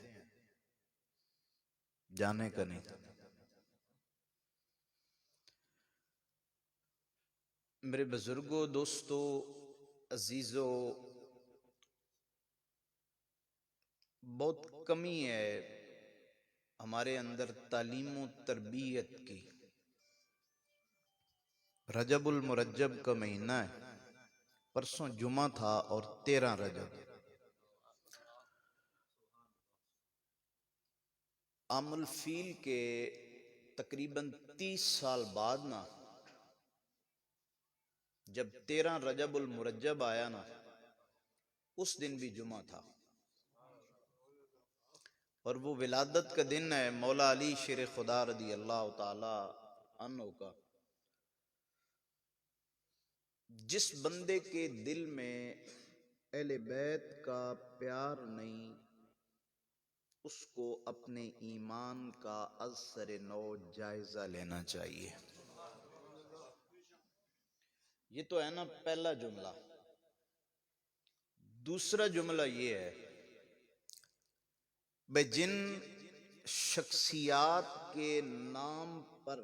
جانے کا نہیں. میرے بزرگوں، دوستو، عزیزو، بہت کمی ہے ہمارے اندر تعلیم و تربیت کی. رجب المرجب کا مہینہ ہے، پرسوں جمعہ تھا اور 13 رجب. عام الفیل کے تقریباً 30 سال بعد نا، جب 13 رجب المرجب آیا نا، اس دن بھی جمعہ تھا. اور وہ ولادت کا دن ہے مولا علی شیر خدا رضی اللہ تعالی عنہ کا. جس بندے کے دل میں اہل بیت کا پیار نہیں، اس کو اپنے ایمان کا از سر نو جائزہ لینا چاہیے. یہ تو ہے نا پہلا جملہ. دوسرا جملہ یہ ہے بھئی جن شخصیات کے نام پر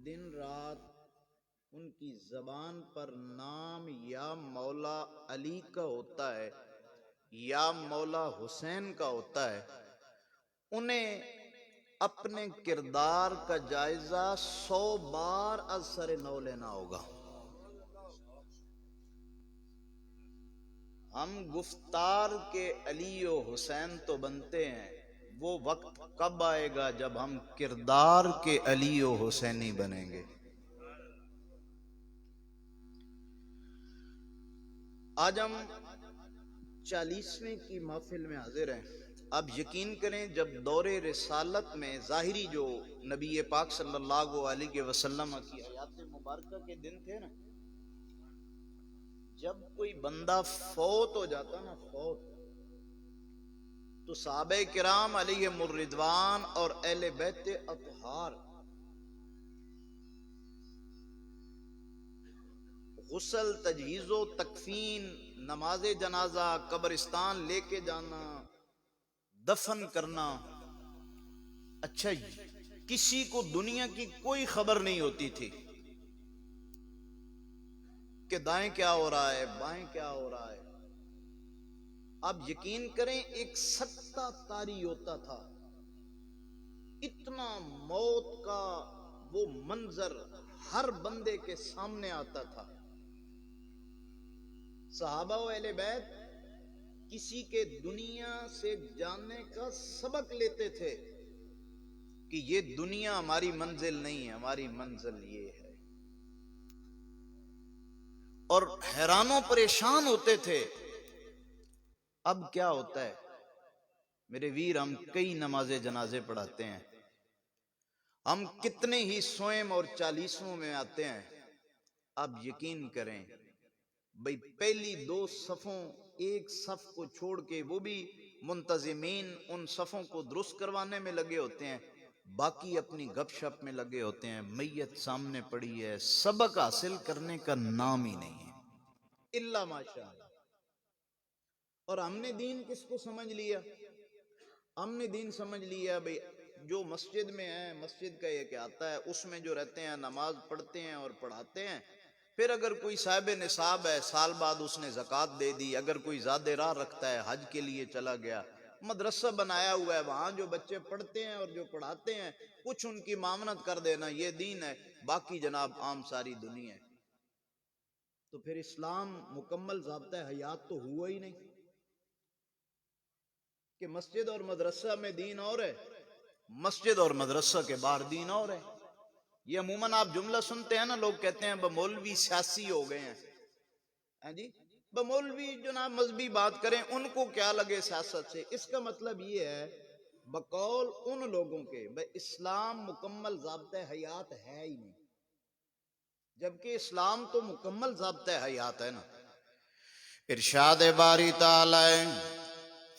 دن رات ان کی زبان پر نام یا مولا علی کا ہوتا ہے یا مولا حسین کا ہوتا ہے، انہیں اپنے کردار کا جائزہ 100 بار از سر نو لینا ہوگا. ہم گفتار کے علی و حسین تو بنتے ہیں، وہ وقت کب آئے گا جب ہم کردار کے علی و حسینی بنیں گے. آج ہم 40ویں کی محفل میں حاضر ہیں. آپ یقین کریں جب دور رسالت میں ظاہری جو نبی پاک صلی اللہ علیہ وسلم کی حیات مبارکہ کے دن تھے نا، جب کوئی بندہ فوت ہو جاتا نا، فوت، تو صحابہ کرام علیہم الرضوان اور اہل بیت اطہار غسل، تجہیز و تکفین، نماز جنازہ، قبرستان لے کے جانا، دفن کرنا. اچھا، کسی کو دنیا کی کوئی خبر نہیں ہوتی تھی کہ دائیں کیا ہو رہا ہے، بائیں کیا ہو رہا ہے. آپ یقین کریں ایک سکتہ طاری ہوتا تھا، اتنا موت کا وہ منظر ہر بندے کے سامنے آتا تھا. صحابہ و اہل بیت کسی کے دنیا سے جانے کا سبق لیتے تھے کہ یہ دنیا ہماری منزل نہیں ہے، ہماری منزل یہ ہے. اور حیران و پریشان ہوتے تھے. اب کیا ہوتا ہے میرے ویر، ہم کئی نماز جنازے پڑھاتے ہیں، ہم کتنے ہی سوئم اور 40ویں میں آتے ہیں. آپ یقین کریں بھئی پہلی 2 صفوں، ایک صف کو چھوڑ کے، وہ بھی منتظمین ان صفوں کو درست کروانے میں لگے ہوتے ہیں، باقی اپنی گپ شپ میں لگے ہوتے ہیں. میت سامنے پڑی ہے، سبق حاصل کرنے کا نام ہی نہیں ہے الا ماشاء اللہ. اور ہم نے دین کس کو سمجھ لیا؟ ہم نے دین سمجھ لیا بھئی جو مسجد میں ہے، مسجد کا ایک آتا ہے، اس میں جو رہتے ہیں نماز پڑھتے ہیں اور پڑھاتے ہیں. پھر اگر کوئی صاحب نصاب ہے، سال بعد اس نے زکوٰۃ دے دی. اگر کوئی زیادہ راہ رکھتا ہے، حج کے لیے چلا گیا، مدرسہ بنایا ہوا ہے، وہاں جو بچے پڑھتے ہیں اور جو پڑھاتے ہیں، کچھ ان کی معاونت کر دینا، یہ دین ہے. باقی جناب عام ساری دنیا ہے. تو پھر اسلام مکمل ضابطہ حیات تو ہوا ہی نہیں کہ مسجد اور مدرسہ میں دین اور ہے، مسجد اور مدرسہ کے باہر دین اور ہے. یہ عموماً آپ جملہ سنتے ہیں نا، لوگ کہتے ہیں بمولوی سیاسی ہو گئے ہیں. ہاں جی، بمولوی جناب مذہبی بات کریں، ان کو کیا لگے سیاست سے. اس کا مطلب یہ ہے بقول ان لوگوں کے بھئی اسلام مکمل ضابطہ حیات ہے ہی نہیں، جبکہ اسلام تو مکمل ضابطہ حیات ہے نا. ارشاد باری تعالی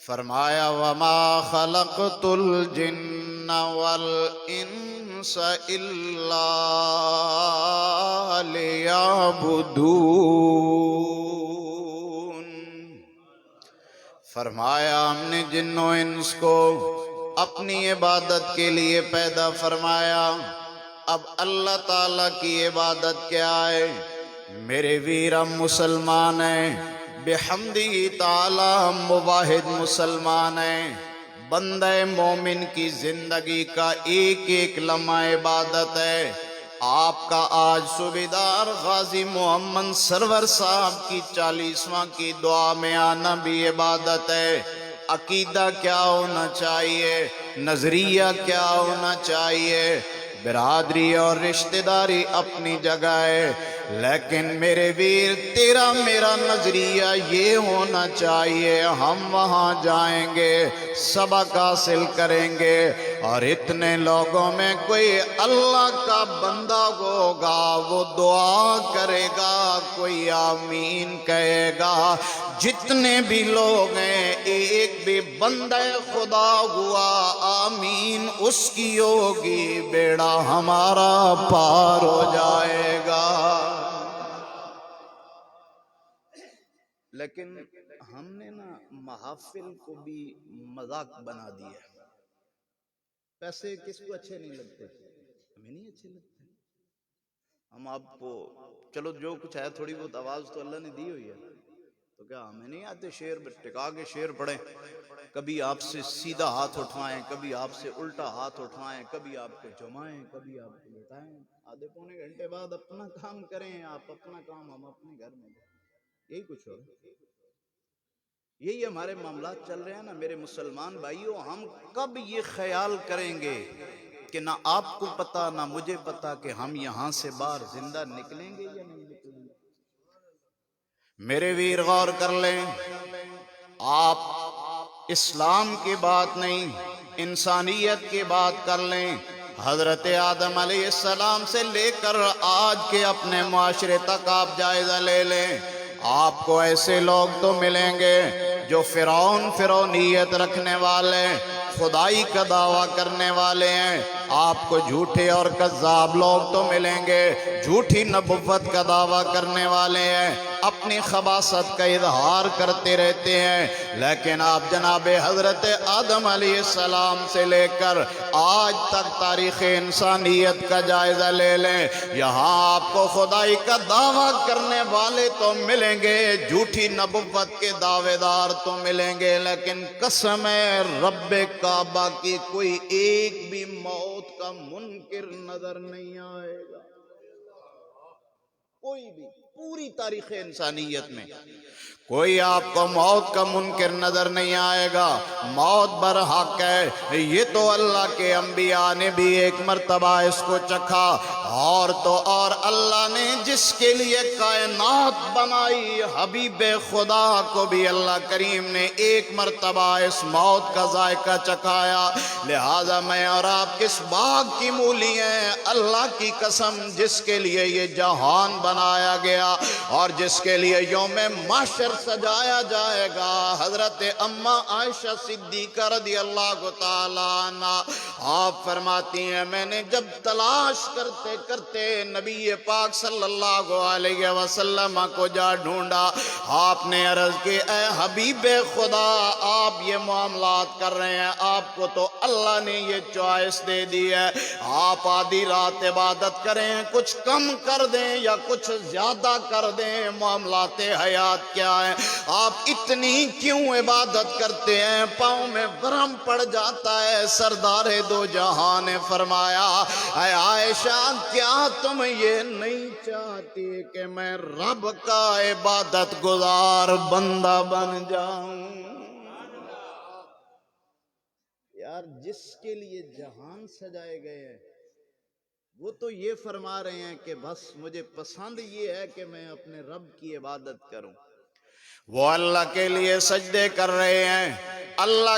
فرمایا وما خلقت الجن والانس الا لیعبدون۔ فرمایا ہم نے جن و انس کو اپنی عبادت کے لیے پیدا فرمایا۔ اب اللہ تعالیٰ کی عبادت کیا ہے؟ میرے ویر ہم مسلمان ہیں، بحمدہ تعالی ہم مواحد مسلمان ہیں۔ بندہ مومن کی زندگی کا ایک ایک لمحہ عبادت ہے۔ آپ کا آج صوبیدار غازی محمد سرور صاحب کی 40واں کی دعا میں آنا بھی عبادت ہے۔ عقیدہ کیا ہونا چاہیے، نظریہ کیا ہونا چاہیے، برادری اور رشتہ داری اپنی جگہ ہے، لیکن میرے ویر تیرا میرا نظریہ یہ ہونا چاہیے ہم وہاں جائیں گے، سبق حاصل کریں گے، اور اتنے لوگوں میں کوئی اللہ کا بندہ ہوگا وہ دعا کرے گا، کوئی آمین کہے گا۔ جتنے بھی لوگ ہیں ایک بھی بندہ خدا ہوا آمین اس کی ہوگی، بیڑا ہمارا پار ہو جائے گا۔ لیکن ہم نے نا محافل کو بھی مذاق بنا دیا۔ پیسے کس کو اچھے نہیں لگتے؟ ہمیں نہیں اچھے لگتے۔ ہم آپ کو چلو جو کچھ ہے تھوڑی بہت آواز تو اللہ نے دی ہوئی ہے، تو کیا ہمیں نہیں آتے شعر ٹکا کے شعر پڑھیں؟ کبھی آپ سے سیدھا ہاتھ اٹھوائیں، کبھی آپ سے الٹا ہاتھ اٹھوائیں، کبھی آپ کو جمائیں، کبھی آپ کو لٹائیں، آدھے پونے گھنٹے بعد اپنا کام کریں، آپ اپنا کام ہم اپنے گھر میں کریں۔ یہی کچھ ہو، یہی ہمارے معاملات چل رہے ہیں نا میرے مسلمان بھائیوں۔ ہم کب یہ خیال کریں گے کہ نہ آپ کو پتا نہ مجھے پتا کہ ہم یہاں سے باہر زندہ نکلیں گے یا نہیں نکلیں گے؟ میرے ویر غور کر لیں، آپ اسلام کی بات نہیں انسانیت کی بات کر لیں۔ حضرت آدم علیہ السلام سے لے کر آج کے اپنے معاشرے تک آپ جائزہ لے لیں، آپ کو ایسے لوگ تو ملیں گے جو فرعونیت رکھنے والے، خدائی کا دعویٰ کرنے والے ہیں۔ آپ کو جھوٹے اور کذاب لوگ تو ملیں گے، جھوٹی نبوت کا دعویٰ کرنے والے ہیں، اپنی خباثت کا اظہار کرتے رہتے ہیں۔ لیکن آپ جناب حضرت آدم علیہ السلام سے لے کر آج تک تاریخ انسانیت کا جائزہ لے لیں، یہاں آپ کو خدائی کا دعویٰ کرنے والے تو ملیں گے، جھوٹی نبوت کے دعوے دار تو ملیں گے، لیکن قسم ہے رب کعبہ کی کوئی ایک بھی موت کا منکر نظر نہیں آئے گا، کوئی بھی پوری تاریخ انسانیت میں کوئی آپ کو موت کا منکر نظر نہیں آئے گا۔ موت برحق ہے، یہ تو اللہ کے انبیاء نے بھی ایک مرتبہ اس کو چکھا، اور تو اور اللہ نے جس کے لیے کائنات بنائی حبیب خدا کو بھی اللہ کریم نے ایک مرتبہ اس موت کا ذائقہ چکھایا۔ لہذا میں اور آپ کس باغ کی مولی ہیں؟ اللہ کی قسم جس کے لیے یہ جہان بنایا گیا اور جس کے لیے یوم محشر سجایا جائے گا، حضرت اماں عائشہ صدیقہ رضی اللہ تعالیٰ عنہ آپ فرماتی ہیں میں نے جب تلاش کرتے کرتے نبی پاک صلی اللہ علیہ وسلم کو جا ڈھونڈا، آپ نے عرض کی اے حبیب خدا آپ یہ معاملات کر رہے ہیں، آپ کو تو اللہ نے یہ چوائس دے دی ہے، آپ آدھی رات عبادت کریں، کچھ کم کر دیں یا کچھ زیادہ کر دیں، معاملات حیات کیا ہے؟ آپ اتنی کیوں عبادت کرتے ہیں؟ پاؤں میں ورم پڑ جاتا ہے۔ سردار دو جہاں نے فرمایا اے عائشہ کیا تم یہ نہیں چاہتی کہ میں رب کا عبادت گزار بندہ بن جاؤں؟ یار جس کے لیے جہان سجائے گئے ہیں وہ تو یہ فرما رہے ہیں کہ بس مجھے پسند یہ ہے کہ میں اپنے رب کی عبادت کروں۔ وہ اللہ کے لیے سجدے کر رہے ہیں، اللہ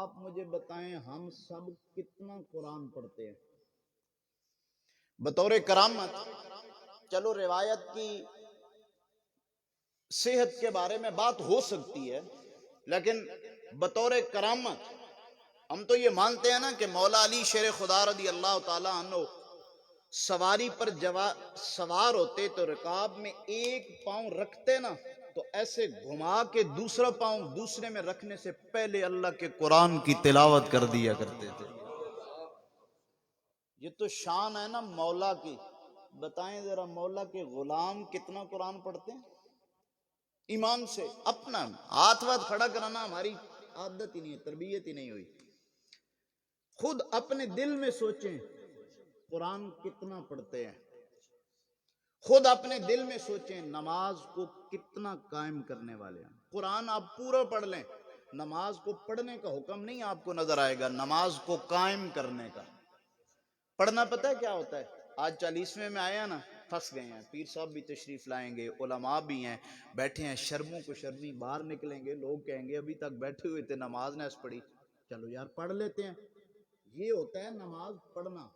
آپ مجھے بتائیں ہم سب کتنا قرآن پڑھتے ہیں بطور کرامت؟ چلو روایت کی صحت کے بارے میں بات ہو سکتی ہے، لیکن بطور کرامت ہم تو یہ مانتے ہیں نا کہ مولا علی شیر خدا رضی اللہ تعالیٰ عنہ سواری پر سوار ہوتے تو رکاب میں ایک پاؤں رکھتے نا تو ایسے گھما کے دوسرا پاؤں دوسرے میں رکھنے سے پہلے اللہ کے قرآن کی تلاوت کر دیا کرتے تھے۔ یہ تو شان ہے نا مولا کی۔ بتائیں ذرا مولا کے غلام کتنا قرآن پڑھتے ہیں؟ ایمان سے اپنا ہاتھ واتھ کھڑا کرانا ہماری عادت ہی نہیں ہے، تربیت ہی نہیں ہوئی۔ خود اپنے دل میں سوچیں قرآن کتنا پڑھتے ہیں، خود اپنے دل میں سوچیں نماز کو کتنا قائم کرنے والے ہیں۔ قرآن آپ پورا پڑھ لیں، نماز کو پڑھنے کا حکم نہیں آپ کو نظر آئے گا، نماز کو قائم کرنے کا۔ پڑھنا پتہ ہے کیا ہوتا ہے؟ آج 40ویں میں آیا نا، پھنس گئے ہیں، پیر صاحب بھی تشریف لائیں گے، علماء بھی ہیں، بیٹھے ہیں، شرموں کو شرمی، باہر نکلیں گے، لوگ کہیں گے ابھی تک بیٹھے ہوئے تھے نماز نہ پڑھی، چلو یار پڑھ لیتے ہیں۔ یہ ہوتا ہے نماز پڑھنا۔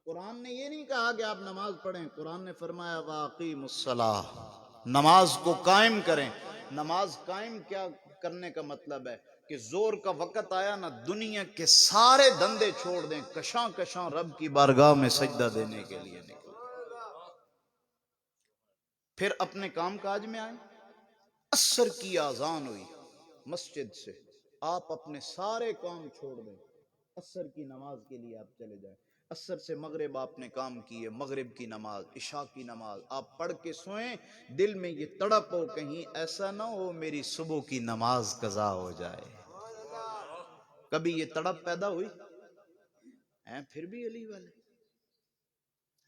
قرآن نے یہ نہیں کہا کہ آپ نماز پڑھیں، قرآن نے فرمایا وَأَقِیمُوا الصَّلَاةَ، نماز کو قائم کریں۔ نماز قائم کیا کرنے کا مطلب ہے کہ زور کا وقت آیا نا، دنیا کے سارے دندے چھوڑ دیں، کشاں کشاں رب کی بارگاہ میں سجدہ دینے کے لیے نکلیں، پھر اپنے کام کاج میں آئیں۔ عصر کی اذان ہوئی مسجد سے، آپ اپنے سارے کام چھوڑ دیں، عصر کی نماز کے لیے آپ چلے جائیں۔ عصر سے مغرب آپ نے کام کیے، مغرب کی نماز، عشاء کی نماز آپ پڑھ کے سوئیں، دل میں یہ تڑپ ہو کہیں ایسا نہ ہو میری صبح کی نماز قضا ہو جائے۔ کبھی یہ تڑپ پیدا ہوئی؟ ہیں پھر بھی علی والے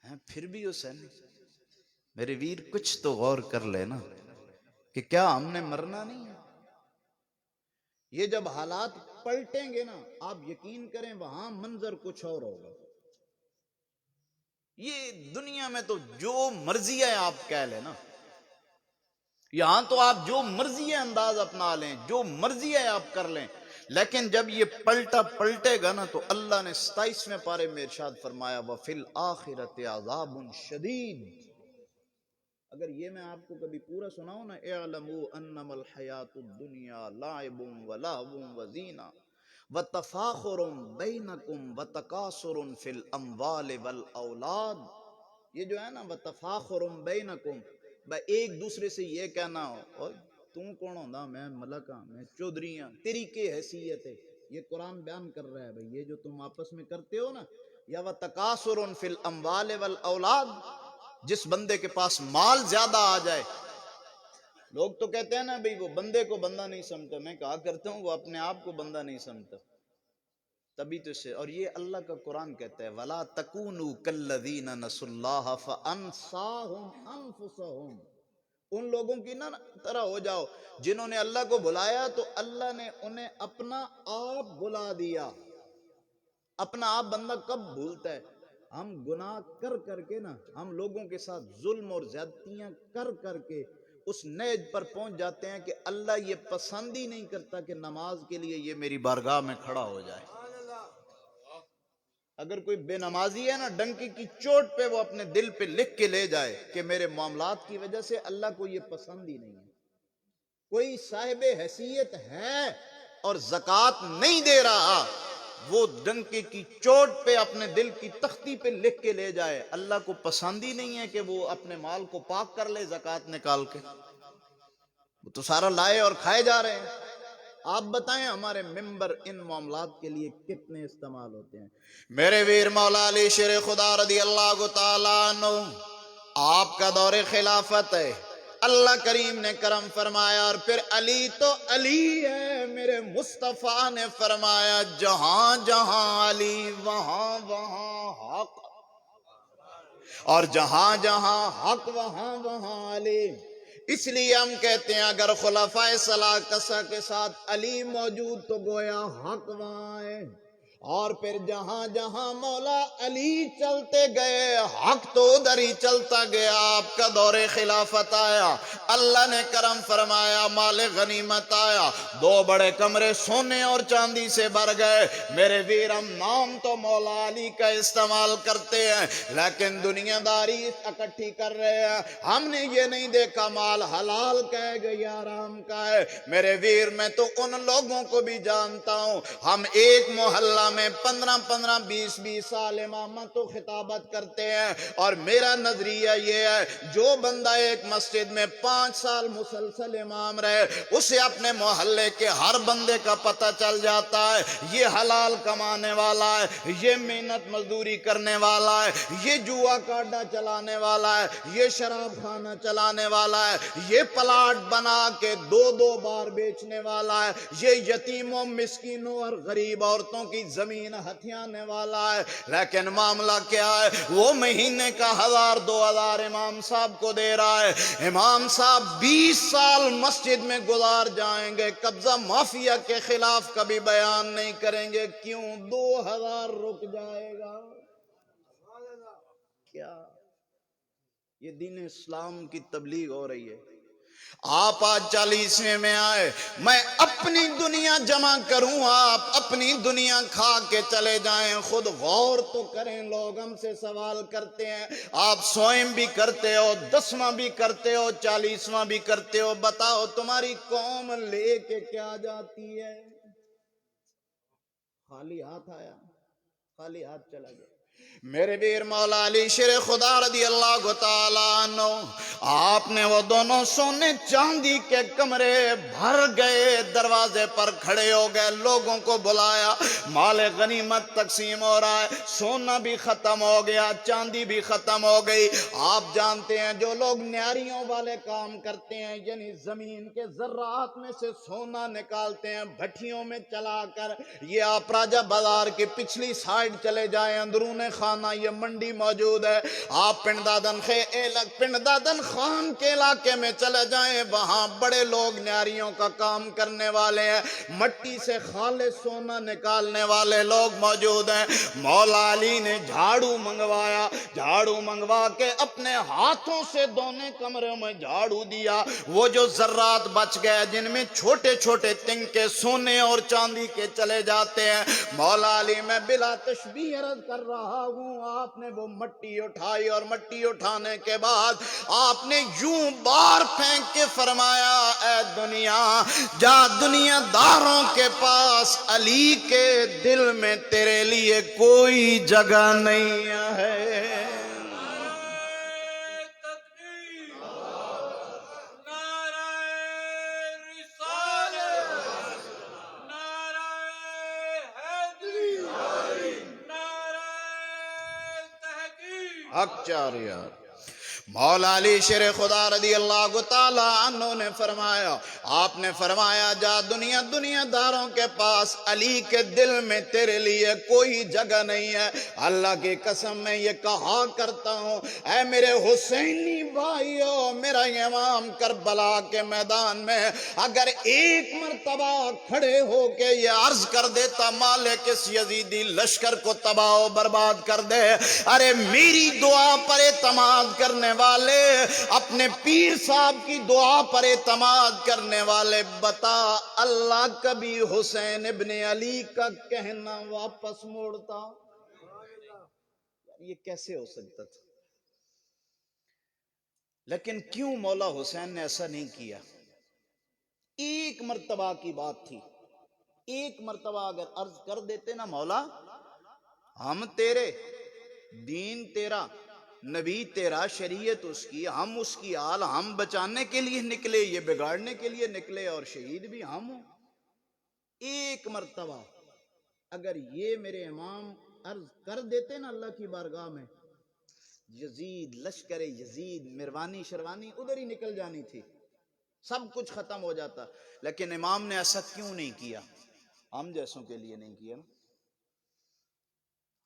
ہیں، پھر بھی حسین۔ میرے ویر کچھ تو غور کر لینا کہ کیا ہم نے مرنا نہیں ہے؟ یہ جب حالات پلٹیں گے نا، آپ یقین کریں وہاں منظر کچھ اور ہوگا۔ یہ دنیا میں تو جو مرضی ہے آپ کہہ لیں نا، یہاں تو آپ جو مرضی ہے انداز اپنا لیں، جو مرضی ہے آپ کر لیں، لیکن جب یہ پلٹے گا نا تو اللہ نے 27ویں پارے میں ارشاد فرمایا وَفِي الْآخِرَةِ عَذَابٌ شَدِيدٌ۔ اگر یہ میں آپ کو کبھی پورا سناؤں نا، اعلموا انما الحیات الدنیا لعب ولہو وزینہ وتفاخر بینکم وتکاثر فی الاموال والاولاد، یہ جو ہے نا وتفاخر بینکم، بھائی ایک دوسرے سے یہ کہنا اور تم کون ہوندا، میں ملک ہاں، میں چودھری ہاں، تیری کی حیثیت ہے، یہ قرآن بیان کر رہا ہے بھائی یہ جو تم آپس میں کرتے ہو نا، یا وتکاثر فی الاموال والاولاد، جس بندے کے پاس مال زیادہ آ جائے، لوگ تو کہتے ہیں نا بھئی وہ بندے کو بندہ نہیں سمجھتا، میں کہا کرتا ہوں وہ اپنے آپ کو بندہ نہیں سمجھتا، تبھی تو سے۔ اور یہ اللہ کا قرآن کہتا ہے وَلَا تَكُونُوا كَالَّذِينَ نَسُوا اللَّهَ فَأَنْسَاهُمْ أَنفُسَهُمْ، ان لوگوں کی نہ طرح ہو جاؤ جنہوں نے اللہ کو بلایا تو اللہ نے انہیں اپنا آپ بلا دیا۔ اپنا آپ بندہ کب بھولتا ہے؟ ہم گناہ کر کر کے نا، ہم لوگوں کے ساتھ ظلم اور زیادتیاں کر کر کے اس نیج پر پہنچ جاتے ہیں کہ اللہ یہ پسند ہی نہیں کرتا کہ نماز کے لیے یہ میری بارگاہ میں کھڑا ہو جائے۔ اگر کوئی بے نمازی ہے نا، ڈنکی کی چوٹ پہ وہ اپنے دل پہ لکھ کے لے جائے کہ میرے معاملات کی وجہ سے اللہ کو یہ پسند ہی نہیں ہے۔ کوئی صاحب حیثیت ہے اور زکوٰۃ نہیں دے رہا، وہ ڈنکے کی چوٹ پہ اپنے دل کی تختی پہ لکھ کے لے جائے، اللہ کو پسند ہی نہیں ہے کہ وہ اپنے مال کو پاک کر لے زکوٰۃ نکال کے، وہ تو سارا لائے اور کھائے جا رہے ہیں۔ آپ بتائیں ہمارے ممبر ان معاملات کے لیے کتنے استعمال ہوتے ہیں؟ میرے ویر مولا علی شیر خدا رضی اللہ تعالیٰ عنہ، آپ کا دور خلافت ہے، اللہ کریم نے کرم فرمایا، اور پھر علی تو علی ہے، میرے مصطفیٰ نے فرمایا جہاں جہاں علی وہاں وہاں حق، اور جہاں جہاں حق وہاں وہاں علی۔ اس لیے ہم کہتے ہیں اگر خلفائے ثلاثہ کے ساتھ علی موجود تو گویا حق وہاں ہے، اور پھر جہاں جہاں مولا علی چلتے گئے حق تو ادھر ہی چلتا گیا. آپ کا دور خلافت آیا, اللہ نے کرم فرمایا, مال غنیمت آیا, 2 بڑے کمرے سونے اور چاندی سے بھر گئے. میرے ویر, ہم نام تو مولا علی کا استعمال کرتے ہیں لیکن دنیا داری اکٹھی کر رہے ہیں. ہم نے یہ نہیں دیکھا مال حلال کا ہے کہ یا حرام کا ہے. میرے ویر, میں تو ان لوگوں کو بھی جانتا ہوں, ہم ایک محلہ میں 15 20 سال امامت و خطابت کرتے ہیں, اور میرا نظریہ یہ ہے جو بندہ ایک مسجد میں 5 سال مسلسل امام رہے, اسے اپنے محلے کے ہر بندے کا پتہ چل جاتا ہے یہ حلال کمانے والا ہے, یہ محنت مزدوری کرنے والا ہے, یہ جوا کاڈا چلانے والا ہے, یہ شراب خانہ چلانے والا ہے, یہ پلاٹ بنا کے 2 بار بیچنے والا ہے, یہ یتیموں مسکینوں اور غریب عورتوں کی زمین ہتھیانے والا ہے. لیکن معاملہ کیا ہے, وہ مہینے کا 1000-2000 امام صاحب کو دے رہا ہے. امام صاحب 20 سال مسجد میں گزار جائیں گے, قبضہ مافیا کے خلاف کبھی بیان نہیں کریں گے. کیوں؟ 2000 رک جائے گا. کیا یہ دین اسلام کی تبلیغ ہو رہی ہے؟ آپ آج 40ویں میں آئے, میں اپنی دنیا جمع کروں, آپ اپنی دنیا کھا کے چلے جائیں. خود غور تو کریں. لوگ ہم سے سوال کرتے ہیں, آپ 100 بھی کرتے ہو, 10واں بھی کرتے ہو, 40واں بھی کرتے ہو, بتاؤ تمہاری قوم لے کے کیا جاتی ہے؟ خالی ہاتھ آیا, خالی ہاتھ چلا گیا. میرے ویر مولا علی شیر خدا رضی اللہ تعالیٰ عنہ, آپ نے وہ دونوں سونے چاندی کے کمرے بھر گئے, دروازے پر کھڑے ہو گئے, لوگوں کو بلایا, مال غنیمت تقسیم ہو رہا ہے, سونا بھی ختم ہو گیا, چاندی بھی ختم ہو گئی. آپ جانتے ہیں جو لوگ نیاریوں والے کام کرتے ہیں, یعنی زمین کے ذرات میں سے سونا نکالتے ہیں بھٹیوں میں چلا کر, یہ آپ راجہ بازار کی پچھلی سائیڈ چلے جائیں, اندرون خانہ یہ منڈی موجود ہے. آپ پنڈدادن خان کے علاقے میں چلے جائیں, وہاں بڑے لوگ نیاریوں کا کام کرنے والے ہیں, مٹی سے خالص سونا نکالنے والے لوگ موجود ہیں. مولا علی نے جھاڑو منگوایا, جھاڑو منگوا کے اپنے ہاتھوں سے دونوں کمروں میں جھاڑو دیا. وہ جو ذرات بچ گئے جن میں چھوٹے چھوٹے تنکے سونے اور چاندی کے چلے جاتے ہیں, مولا علی میں بلا تشبیہ عرض کر رہا ہوں, آپ نے وہ مٹی اٹھائی, اور مٹی اٹھانے کے بعد آپ نے یوں بار پھینک کے فرمایا, اے دنیا جا, دنیا داروں کے پاس علی کے دل میں تیرے لیے کوئی جگہ نہیں ہے. حق چار یار. مولا علی شیر خدا رضی اللہ تعالی عنہ نے فرمایا, آپ نے فرمایا جا, دنیا داروں کے پاس علی کے دل میں تیرے لیے کوئی جگہ نہیں ہے. اللہ کی قسم میں یہ کہا کرتا ہوں, اے میرے حسینی بھائیو, میرا امام کربلا کے میدان میں اگر ایک مرتبہ کھڑے ہو کے یہ عرض کر دیتا مالک اس یزیدی لشکر کو تباہ و برباد کر دے, ارے میری دعا پر اعتماد کرنے والے, اپنے پیر صاحب کی دعا پر اعتماد کرنے والے, بتا اللہ کبھی حسین ابن علی کا کہنا واپس موڑتا؟ یہ کیسے ہو سکتا تھا؟ لیکن کیوں مولا حسین نے ایسا نہیں کیا؟ ایک مرتبہ کی بات تھی, ایک مرتبہ اگر عرض کر دیتے نا, مولا ہم تیرے, دین تیرا, نبی تیرا, شریعت اس کی, ہم اس کی آل, ہم بچانے کے لیے نکلے, یہ بگاڑنے کے لیے نکلے, اور شہید بھی ہم ہوں. ایک مرتبہ اگر یہ میرے امام عرض کر دیتے نا اللہ کی بارگاہ میں, یزید, لشکر یزید, مروانی شروانی ادھر ہی نکل جانی تھی, سب کچھ ختم ہو جاتا. لیکن امام نے ایسا کیوں نہیں کیا؟ ہم جیسوں کے لیے نہیں کیا.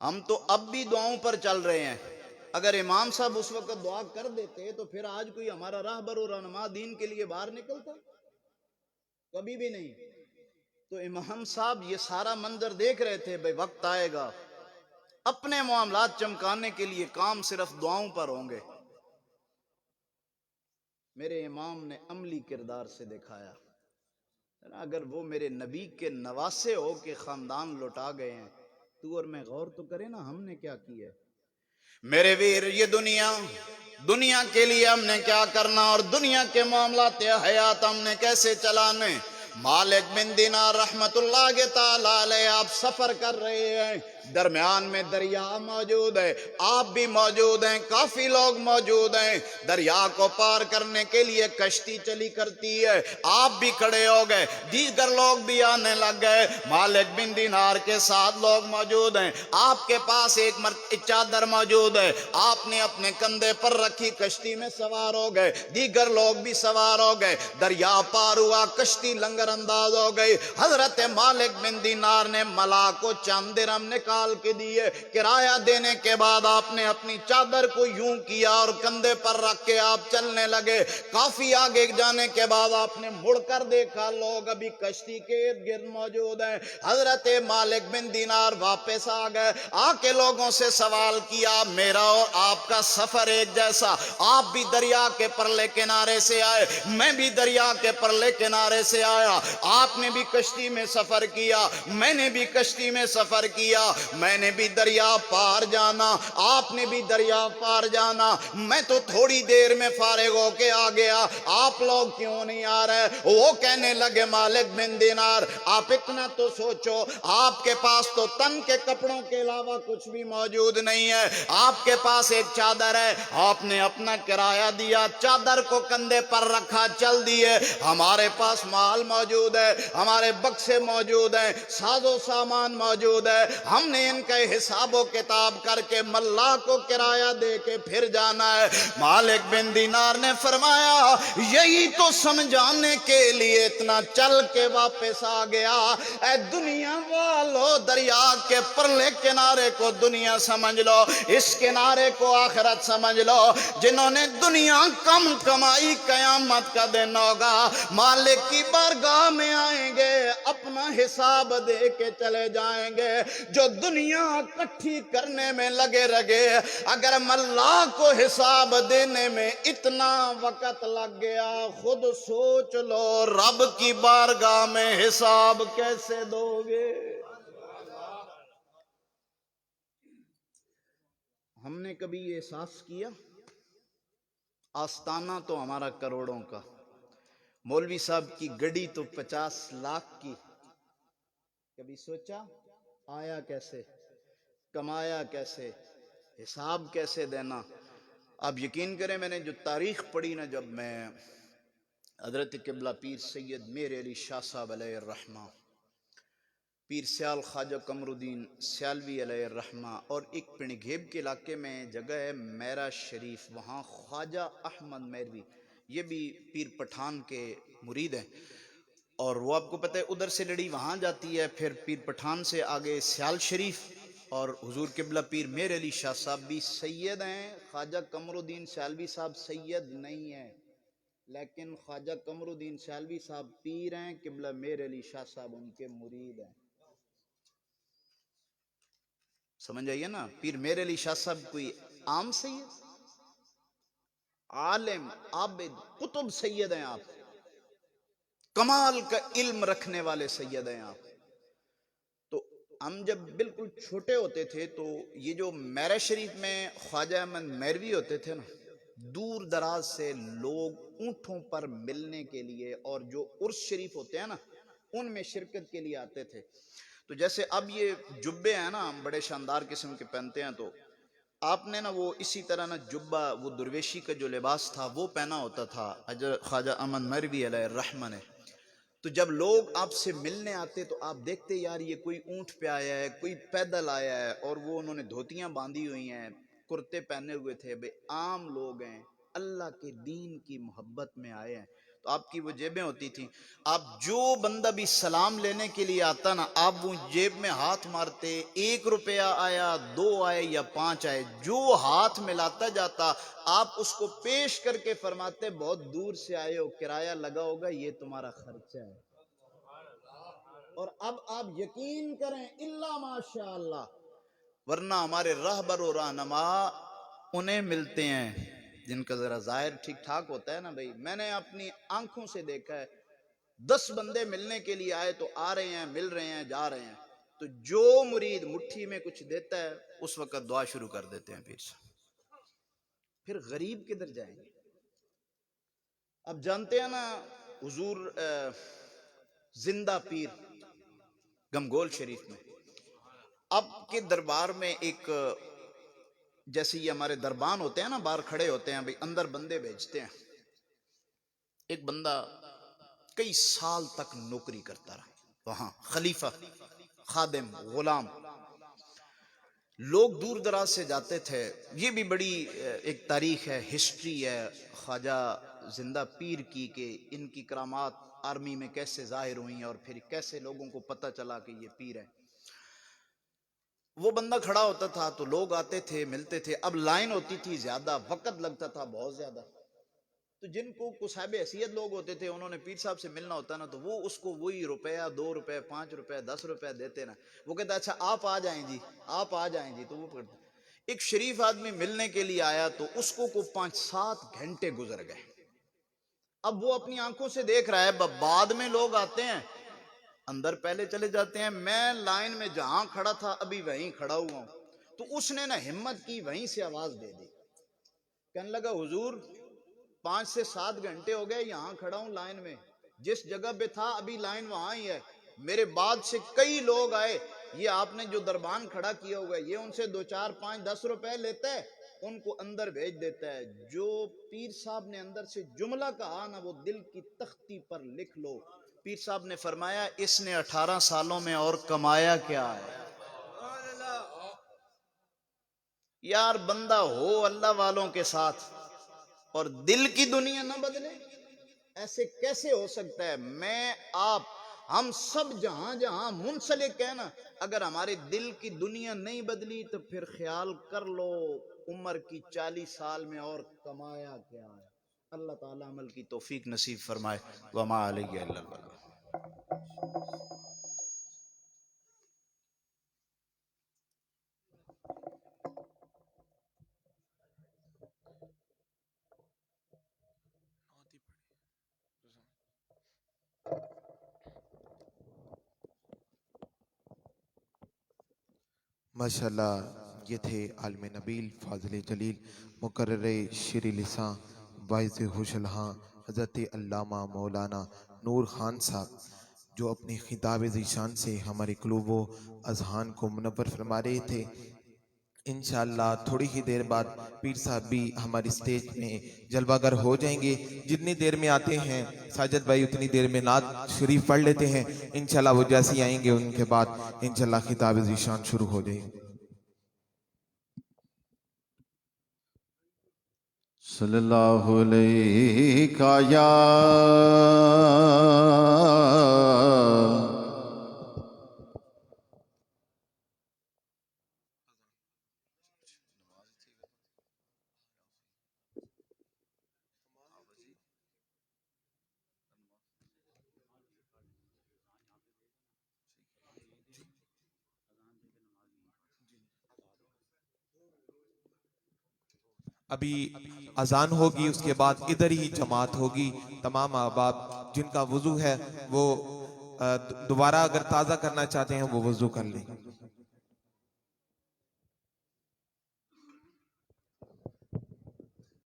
ہم تو اب بھی دعاؤں پر چل رہے ہیں. اگر امام صاحب اس وقت دعا کر دیتے تو پھر آج کوئی ہمارا راہبر و رہنما دین کے لیے باہر نکلتا؟ کبھی بھی نہیں. تو امام صاحب یہ سارا منظر دیکھ رہے تھے، بھئی وقت آئے گا اپنے معاملات چمکانے کے لیے کام صرف دعاؤں پر ہوں گے۔ میرے امام نے عملی کردار سے دکھایا، اگر وہ میرے نبی کے نواسے ہو کے خاندان لوٹا گئے ہیں، تو اور میں غور تو کرے نا ہم نے کیا کیا ہے۔ میرے ویر، یہ دنیا کے لیے ہم نے کیا کرنا اور دنیا کے معاملات حیات ہم نے کیسے چلانے۔ مالک بن دینار رحمت اللہ تعالی علیہ، آپ سفر کر رہے ہیں، درمیان میں دریا موجود ہے، آپ بھی موجود ہیں، کافی لوگ موجود ہیں، دریا کو پار کرنے کے لیے کشتی چلی کرتی ہے، آپ بھی کھڑے ہو گئے، دیگر لوگ بھی آنے لگ گئے، مالک بن دینار کے ساتھ لوگ موجود ہیں، آپ کے پاس ایک چادر موجود ہے، آپ نے اپنے کندھے پر رکھی، کشتی میں سوار ہو گئے، دیگر لوگ بھی سوار ہو گئے، دریا پار ہوا، کشتی لنگر انداز ہو گئی۔ حضرت مالک بن دینار نے ملا کو چند درہم نکال کے دیے، کرایہ دینے کے بعد آپ نے اپنی چادر کو یوں کیا اور کندھے پر رکھ کے آپ چلنے لگے۔ کافی آگے جانے کے بعد آپ نے مڑ کر دیکھا لوگ ابھی کشتی کے ارد گرد موجود ہیں۔ حضرت مالک بن دینار واپس آ گئے، آ کے لوگوں سے سوال کیا، میرا اور آپ کا سفر ایک جیسا، آپ بھی دریا کے پرلے کنارے سے آئے، میں بھی دریا کے پرلے کنارے سے آیا، آپ نے بھی کشتی میں سفر کیا، میں نے بھی کشتی میں سفر کیا، میں نے بھی دریا پار جانا، آپ نے بھی دریا پار جانا، میں تو تھوڑی دیر میں فارغ ہو کے آ گیا، آپ لوگ کیوں نہیں آ رہے؟ وہ کہنے لگے، مالک بن دینار آپ اتنا تو سوچو، آپ کے پاس تو تن کے کپڑوں کے علاوہ کچھ بھی موجود نہیں ہے، آپ کے پاس ایک چادر ہے، آپ نے اپنا کرایہ دیا، چادر کو کندھے پر رکھا، چل دیے، ہمارے پاس مال موجود ہے، ہمارے بکسے موجود ہیں، ساز و سامان موجود ہے، ہم نے ان کا حساب و کتاب کر کے ملا کو کرایہ دے کے پھر جانا ہے۔ مالک بن دینار نے فرمایا، یہی تو سمجھانے کے لیے اتنا چل کے واپس آ گیا، اے دنیا والو، دریا کے پرلے کنارے کو دنیا سمجھ لو، اس کنارے کو آخرت سمجھ لو، جنہوں نے دنیا کم کمائی قیامت کا دن ہوگا، مالک کی بارگاہ میں آئیں گے، اپنا حساب دے کے چلے جائیں گے۔ جو دنیا اکٹھی کرنے میں لگے رگے، اگر اللہ کو حساب دینے میں اتنا وقت لگ گیا، خود سوچ لو رب کی بارگاہ میں حساب کیسے دو گے؟ ہم نے کبھی یہ احساس کیا؟ آستانہ تو ہمارا کروڑوں کا، مولوی صاحب کی گڑی تو 50 لاکھ کی، کبھی سوچا آیا کیسے، کمایا کیسے، حساب کیسے دینا؟ آپ یقین کریں، میں نے جو تاریخ پڑھی نا، جب میں حضرت قبلہ پیر سید میر علی شاہ صاحب علیہ الرحمہ، پیر سیال خواجہ قمر الدین سیالوی علیہ الرحمہ، اور ایک پنگھیب کے علاقے میں جگہ ہے میرا شریف، وہاں خواجہ احمد میروی، یہ بھی پیر پٹھان کے مرید ہیں، اور وہ آپ کو پتہ ہے ادھر سے لڑی وہاں جاتی ہے، پھر پیر پٹھان سے آگے سیال شریف، اور حضور قبلہ پیر میر علی شاہ صاحب بھی سید ہیں، خواجہ قمر الدین سیالوی صاحب سید نہیں ہیں، لیکن خواجہ قمر الدین سیالوی صاحب پیر ہیں، قبلہ میر علی شاہ صاحب ان کے مرید ہیں۔ سمجھ آئیے نا، پیر میر علی شاہ صاحب کوئی عام سید، عالم، عابد، قطب سید ہیں آپ، کمال کا علم رکھنے والے سید ہیں آپ۔ تو ہم جب بالکل چھوٹے ہوتے تھے تو یہ جو میرا شریف میں خواجہ احمد میروی ہوتے تھے نا، دور دراز سے لوگ اونٹوں پر ملنے کے لیے، اور جو عرس شریف ہوتے ہیں نا ان میں شرکت کے لیے آتے تھے۔ تو جیسے اب یہ جبے ہیں نا، ہم بڑے شاندار قسم کے پہنتے ہیں، تو آپ نے نا وہ اسی طرح نا جبہ، وہ درویشی کا جو لباس تھا وہ پہنا ہوتا تھا خواجہ احمد میروی علیہ الرحمہ نے۔ تو جب لوگ آپ سے ملنے آتے تو آپ دیکھتے، یار یہ کوئی اونٹ پہ آیا ہے، کوئی پیدل آیا ہے، اور وہ انہوں نے دھوتیاں باندھی ہوئی ہیں، کرتے پہنے ہوئے تھے، بے عام لوگ ہیں، اللہ کے دین کی محبت میں آئے ہیں۔ تو آپ کی وہ جیبیں ہوتی تھیں، آپ جو بندہ بھی سلام لینے کے لیے آتا نا، آپ وہ جیب میں ہاتھ مارتے، 1 روپیہ آیا، 2 آئے یا 5 آئے، جو ہاتھ ملاتا جاتا آپ اس کو پیش کر کے فرماتے، بہت دور سے آئے ہو، کرایہ لگا ہوگا، یہ تمہارا خرچہ ہے۔ اور اب آپ یقین کریں الا ماشاء اللہ، ورنہ ہمارے رہبر و رہنما انہیں ملتے ہیں جن کا ذرا ظاہر ٹھیک ٹھاک ہوتا ہے نا بھائی. میں نے اپنی آنکھوں سے دیکھا ہے 10 بندے ملنے کے لیے آئے تو آ رہے ہیں، مل رہے ہیں، جا رہے ہیں، تو جو مرید مٹھی میں کچھ دیتا ہے اس وقت دعا شروع کر دیتے ہیں پیر صاحب. پھر غریب کدھر جائیں گے؟ اب جانتے ہیں نا حضور زندہ پیر گمگول شریف میں اب کے دربار میں ایک، جیسے یہ ہمارے دربان ہوتے ہیں نا باہر کھڑے ہوتے ہیں بھائی اندر بندے بھیجتے ہیں. ایک بندہ کئی سال تک نوکری کرتا رہا وہاں، خلیفہ، خادم، غلام. لوگ دور دراز سے جاتے تھے. یہ بھی بڑی ایک تاریخ ہے، ہسٹری ہے خواجہ زندہ پیر کی، کہ ان کی کرامات آرمی میں کیسے ظاہر ہوئیں اور پھر کیسے لوگوں کو پتہ چلا کہ یہ پیر ہے. وہ بندہ کھڑا ہوتا تھا تو لوگ آتے تھے، ملتے تھے. اب لائن ہوتی تھی زیادہ، وقت لگتا تھا بہت زیادہ. تو جن کو صاحب حیثیت لوگ ہوتے تھے انہوں نے پیر صاحب سے ملنا ہوتا نا، تو وہ اس کو وہی روپیہ 2 روپے 5 روپے 10 روپے دیتے نا. وہ کہتا اچھا آپ آ جائیں جی، آپ آ جائیں جی. تو وہ پکڑتے. ایک شریف آدمی ملنے کے لیے آیا تو اس کو 5-7 گھنٹے گزر گئے. اب وہ اپنی آنکھوں سے دیکھ رہا ہے بعد میں لوگ آتے ہیں اندر پہلے چلے جاتے ہیں. میں لائن میں جہاں کھڑا تھا ابھی وہیں کھڑا ہوا ہوں. تو اس نے نا ہمت کی، وہیں سے آواز دے دی. کہنے لگا حضور 5 سے 7 گھنٹے ہو گئے یہاں کھڑا ہوں لائن میں، جس جگہ پہ تھا ابھی لائن وہاں ہی ہے. میرے بعد سے کئی لوگ آئے، یہ آپ نے جو دربان کھڑا کیا ہوا ہے یہ ان سے 2 4 5 10 روپے لیتا ہے، ان کو اندر بھیج دیتا ہے. جو پیر صاحب نے اندر سے جملہ کہا نا وہ دل کی تختی پر لکھ لو. پیر صاحب نے فرمایا اس نے 18 سالوں میں اور کمایا کیا ہے. یار بندہ ہو اللہ والوں کے ساتھ اور دل کی دنیا نہ بدلے، ایسے کیسے ہو سکتا ہے؟ میں آپ ہم سب جہاں جہاں منسلک ہیں نا، اگر ہمارے دل کی دنیا نہیں بدلی تو پھر خیال کر لو عمر کی 40 سال میں اور کمایا کیا ہے. اللہ تعالی عمل کی توفیق نصیب فرمائے. وما علیہ الا البلاغ. ماشاءاللہ یہ تھے عالم نبیل، فاضل جلیل، مقرر شیرِ لساں، باعث خوش الہاں حضرت علامہ مولانا نور خان صاحب، جو اپنی خطاب ذیشان سے ہمارے قلوب و اذہان کو منور فرما رہے تھے. انشاءاللہ تھوڑی ہی دیر بعد پیر صاحب بھی ہماری سٹیج میں جلوہ گر ہو جائیں گے. جتنی دیر میں آتے ہیں ساجد بھائی اتنی دیر میں نعت شریف پڑھ لیتے ہیں. انشاءاللہ وہ جیسے آئیں گے ان کے بعد انشاءاللہ خطاب ذیشان شروع ہو جائے گی. صلی اللہ علیہ یا ابھی اذان ہوگی، اس کے بعد ادھر ہی جماعت ہوگی. تمام احباب جن کا وضو ہے وہ دوبارہ اگر تازہ کرنا چاہتے ہیں وہ وضو کر لیں.